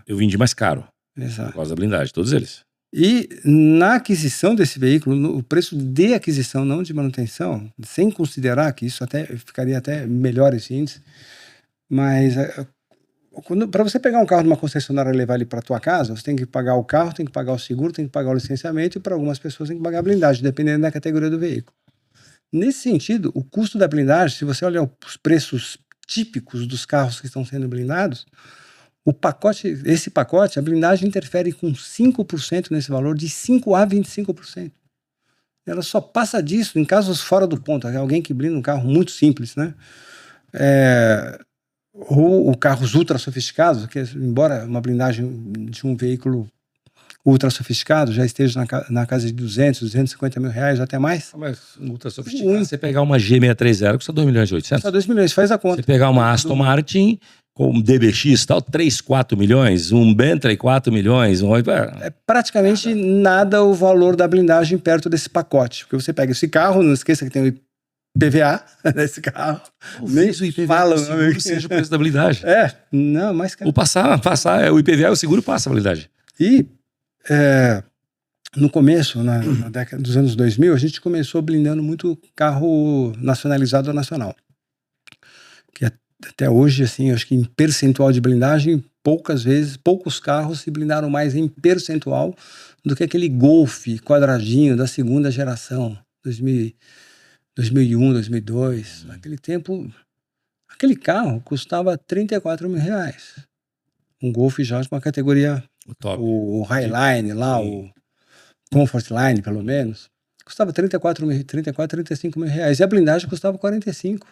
eu vendi mais caro. Exato. Por causa da blindagem, todos eles. E na aquisição desse veículo, o preço de aquisição, não de manutenção, sem considerar que isso ficaria até melhor esse índice, mas para você pegar um carro de uma concessionária e levar ele para tua casa, você tem que pagar o carro, tem que pagar o seguro, tem que pagar o licenciamento e para algumas pessoas tem que pagar a blindagem, dependendo da categoria do veículo. Nesse sentido, o custo da blindagem, se você olhar os preços típicos dos carros que estão sendo blindados, esse pacote, a blindagem interfere com 5% nesse valor, de 5% a 25%. Ela só passa disso em casos fora do ponto, alguém que blinda um carro muito simples, né? Ou carros ultra sofisticados, que embora uma blindagem de um veículo ultra sofisticado já esteja na casa de 200, 250 mil reais, até mais. Mas ultra sofisticado, você pegar uma G630 custa 2 milhões e 800. Custa 2 milhões, faz a conta. Você pegar uma Aston Martin com DBX tal, 3, 4 milhões, um Bentley 4 milhões. É praticamente nada o valor da blindagem perto desse pacote. Porque você pega esse carro, não esqueça que tem o IPVA nesse carro. Nem o IPVA fala, o seguro seja o preço da blindagem. Não, mas... O o IPVA, o seguro passa a blindagem. E no começo, na década dos anos 2000, a gente começou blindando muito carro nacionalizado ou nacional. Que até hoje, assim, acho que em percentual de blindagem, poucos carros se blindaram mais em percentual do que aquele Golf quadradinho da segunda geração, 2001, 2002. Naquele tempo, aquele carro custava 34 mil reais. Um Golf já com uma categoria O top. O Highline lá, Sim. o Comfort Line, pelo menos, custava 35 mil reais. E a blindagem custava 45.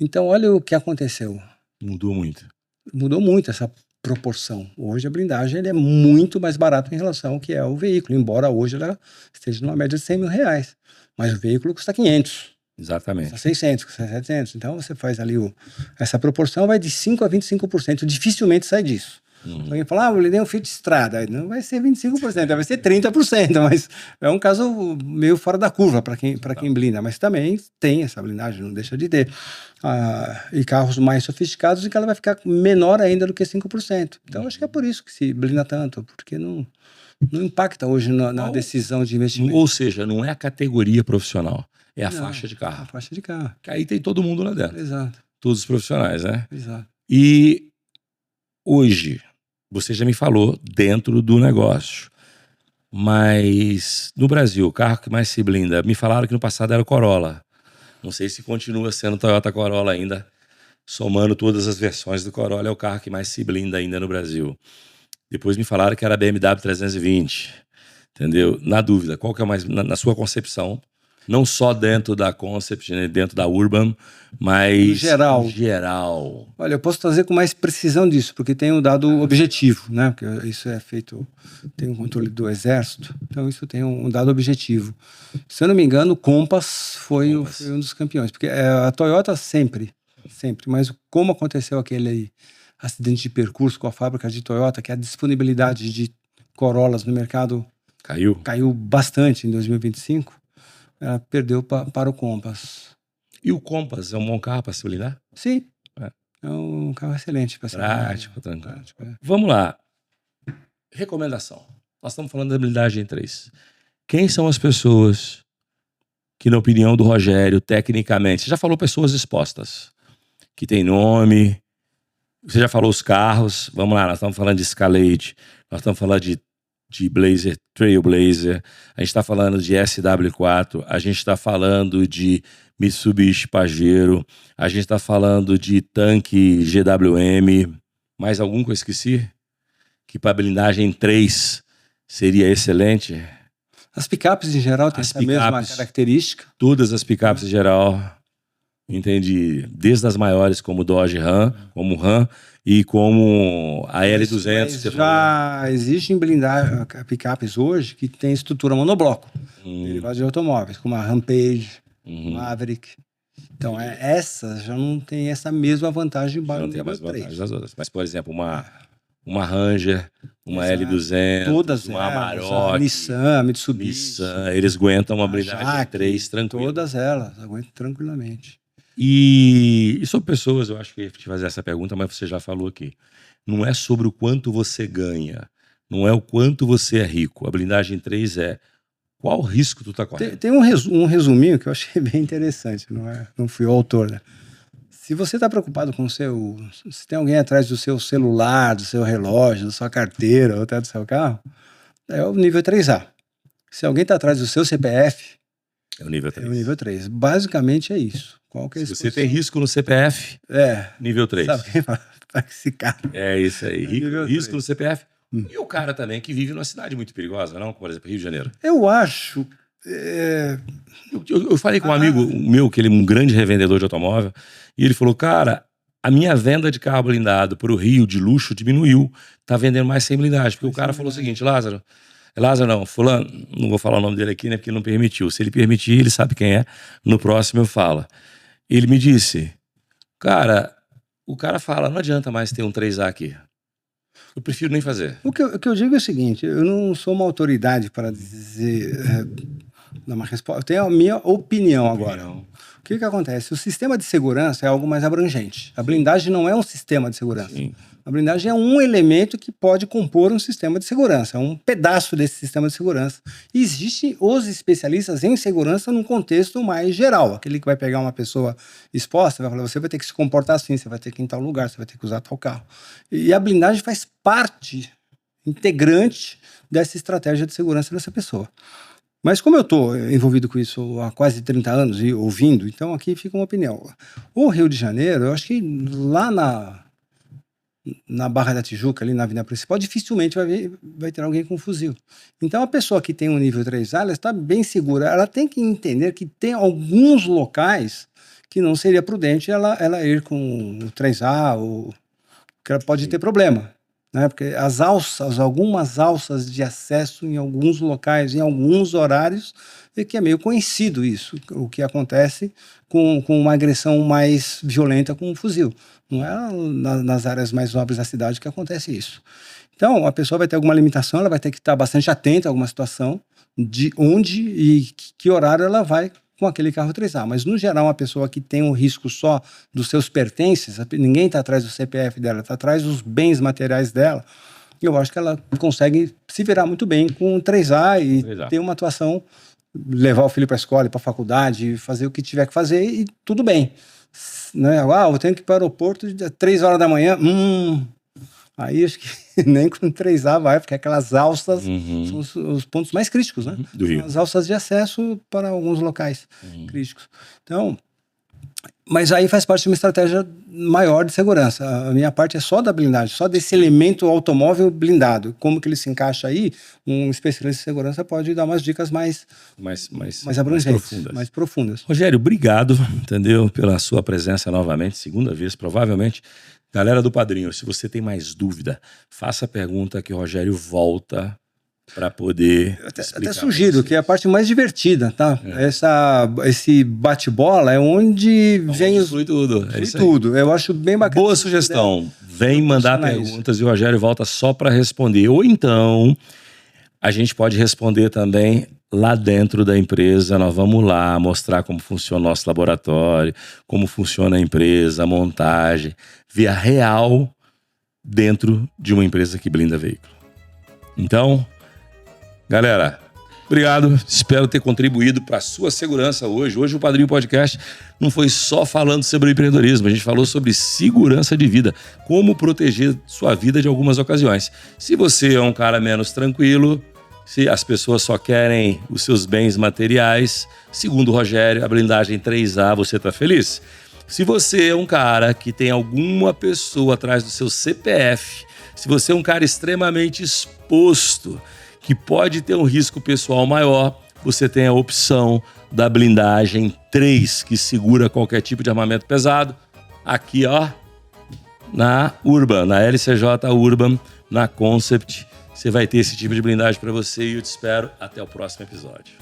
Então, olha o que aconteceu. Mudou muito. Mudou muito essa proporção. Hoje a blindagem ele é muito mais barato em relação ao que é o veículo, embora hoje ela esteja numa média de 100 mil reais. Mas o veículo custa 500, Exatamente. custa 600, custa 700. Então você faz ali essa proporção vai de 5% a 25%. Dificilmente sai disso. Alguém fala, eu blindei um Fiat Strada. Não vai ser 25%, vai ser 30%, mas é um caso meio fora da curva para quem blinda. Mas também tem essa blindagem, não deixa de ter. E carros mais sofisticados em que ela vai ficar menor ainda do que 5%. Então acho que é por isso que se blinda tanto, porque não impacta hoje na decisão de investimento. Ou seja, não é a categoria profissional, é a Não, faixa de carro. A faixa de carro. Que aí tem todo mundo lá dentro. Exato, Todos os profissionais, né? exato. E hoje, você já me falou dentro do negócio, mas no Brasil, o carro que mais se blinda, me falaram que no passado era o Corolla. Não sei se continua sendo o Toyota Corolla ainda, somando todas as versões do Corolla, é o carro que mais se blinda ainda no Brasil. Depois me falaram que era a BMW 320, entendeu? Na dúvida, qual que é mais, na sua concepção, não só dentro da Concept, né, dentro da Urban, mas No geral. em geral. Olha, eu posso trazer com mais precisão disso, porque tem um dado objetivo, né? Porque isso é feito, tem um controle do Exército, então isso tem um dado objetivo. Se eu não me engano, o Compass foi um dos campeões, porque a Toyota sempre, mas como aconteceu aquele acidente de percurso com a fábrica de Toyota, que a disponibilidade de Corollas no mercado caiu bastante em 2025, ela perdeu para o Compass. E o Compass é um bom carro para se blindar? Sim, é um carro excelente para ser prático, tranquilo. Vamos lá. Recomendação. Nós estamos falando da blindagem 3. Quem são as pessoas que, na opinião do Rogério, tecnicamente... Você já falou pessoas expostas, que tem nome... Você já falou os carros. Vamos lá, nós estamos falando de Escalade, nós estamos falando de Blazer, Trailblazer, a gente está falando de SW4, a gente está falando de Mitsubishi Pajero, a gente está falando de tanque GWM. Mais algum que eu esqueci? Que para blindagem 3 seria excelente? As picapes em geral têm essa mesma característica. Todas as picapes em geral, entendi. Desde as maiores como Dodge Ram, como Ram, e como a L200. Mas já existem blindagens, picapes hoje que tem estrutura monobloco, derivados de automóveis, como a Rampage, Maverick. Então, essas já não tem essa mesma vantagem já não tem a mesma vantagem das outras. Mas, por exemplo, uma Ranger, uma L200, todas uma elas, Amarok, a Nissan, Mitsubishi, eles aguentam uma blindagem 3 tranquilo. Todas elas aguentam tranquilamente. E sobre pessoas, eu acho que eu ia te fazer essa pergunta, mas você já falou aqui. Não é sobre o quanto você ganha, não é o quanto você é rico. A blindagem 3 é qual risco tu tá correndo. Tem um resuminho que eu achei bem interessante, não fui o autor, né? Se você está preocupado com se tem alguém atrás do seu celular, do seu relógio, da sua carteira, ou até do seu carro, é o nível 3A. Se alguém está atrás do seu CPF, é o nível 3. É o nível 3. Basicamente é isso. Se você tem risco no CPF, nível 3. Sabe quem fala? Esse cara. É isso aí. Risco no CPF. E o cara também que vive numa cidade muito perigosa, não? Por exemplo, Rio de Janeiro. Eu acho... Eu falei com um amigo meu, que ele é um grande revendedor de automóvel, e ele falou, cara, a minha venda de carro blindado para o Rio de luxo diminuiu, tá vendendo mais sem blindagem. Porque o cara falou o seguinte, Lázaro não, fulano, não vou falar o nome dele aqui, né, porque ele não permitiu. Se ele permitir, ele sabe quem é, no próximo eu falo. Ele me disse, cara, o cara fala, não adianta mais ter um 3A aqui. Eu prefiro nem fazer. O que eu digo é o seguinte, eu não sou uma autoridade para dizer, dar uma resposta, eu tenho a minha opinião agora. O que acontece? O sistema de segurança é algo mais abrangente. A blindagem não é um sistema de segurança. Sim. A blindagem é um elemento que pode compor um sistema de segurança, é um pedaço desse sistema de segurança. E existem os especialistas em segurança num contexto mais geral, aquele que vai pegar uma pessoa exposta, vai falar, você vai ter que se comportar assim, você vai ter que ir em tal lugar, você vai ter que usar tal carro. E a blindagem faz parte integrante dessa estratégia de segurança dessa pessoa. Mas como eu estou envolvido com isso há quase 30 anos e ouvindo, então aqui fica uma opinião. O Rio de Janeiro, eu acho que lá na Barra da Tijuca, ali na avenida principal, dificilmente vai ter alguém com fuzil. Então, a pessoa que tem um nível 3A, ela está bem segura. Ela tem que entender que tem alguns locais que não seria prudente ela ir com o 3A, ou que ela pode ter problema. Né? Porque algumas alças de acesso em alguns locais, em alguns horários, é que é meio conhecido isso, o que acontece com uma agressão mais violenta com um fuzil. Não é nas áreas mais nobres da cidade que acontece isso. Então, a pessoa vai ter alguma limitação, ela vai ter que estar bastante atenta a alguma situação, de onde e que horário ela vai com aquele carro 3A. Mas, no geral, uma pessoa que tem um risco só dos seus pertences, ninguém está atrás do CPF dela, está atrás dos bens materiais dela, eu acho que ela consegue se virar muito bem com o 3A e ter uma atuação, levar o filho para a escola, para a faculdade, fazer o que tiver que fazer e tudo bem. Né? Eu tenho que ir para o aeroporto às 3 horas da manhã. Aí acho que nem com 3A vai, porque aquelas alças são os pontos mais críticos, né? Do Rio. As alças de acesso para alguns locais críticos. Então, mas aí faz parte de uma estratégia maior de segurança. A minha parte é só da blindagem, só desse elemento automóvel blindado. Como que ele se encaixa aí, um especialista de segurança pode dar umas dicas mais abrangentes, mais profundas. Rogério, obrigado, entendeu, pela sua presença novamente, segunda vez, provavelmente. Galera do Padrinho, se você tem mais dúvida, faça a pergunta que o Rogério volta para poder até sugiro que é a parte mais divertida, tá? Esse bate-bola é onde vem flui tudo. É isso tudo. Eu acho bem bacana. Boa sugestão. Vem mandar perguntas e o Rogério volta só para responder. Ou então, a gente pode responder também lá dentro da empresa. Nós vamos lá mostrar como funciona o nosso laboratório, como funciona a empresa, a montagem, via real dentro de uma empresa que blinda veículo. Então, galera, obrigado. Espero ter contribuído para a sua segurança hoje. Hoje o Padrinho Podcast não foi só falando sobre empreendedorismo, a gente falou sobre segurança de vida, como proteger sua vida de algumas ocasiões. Se você é um cara menos tranquilo, se as pessoas só querem os seus bens materiais, segundo o Rogério, a blindagem 3A, você está feliz? Se você é um cara que tem alguma pessoa atrás do seu CPF, se você é um cara extremamente exposto, que pode ter um risco pessoal maior, você tem a opção da blindagem 3, que segura qualquer tipo de armamento pesado, aqui ó, na Urban, na LCJ Urban, na Concept. Você vai ter esse tipo de blindagem para você e eu te espero até o próximo episódio.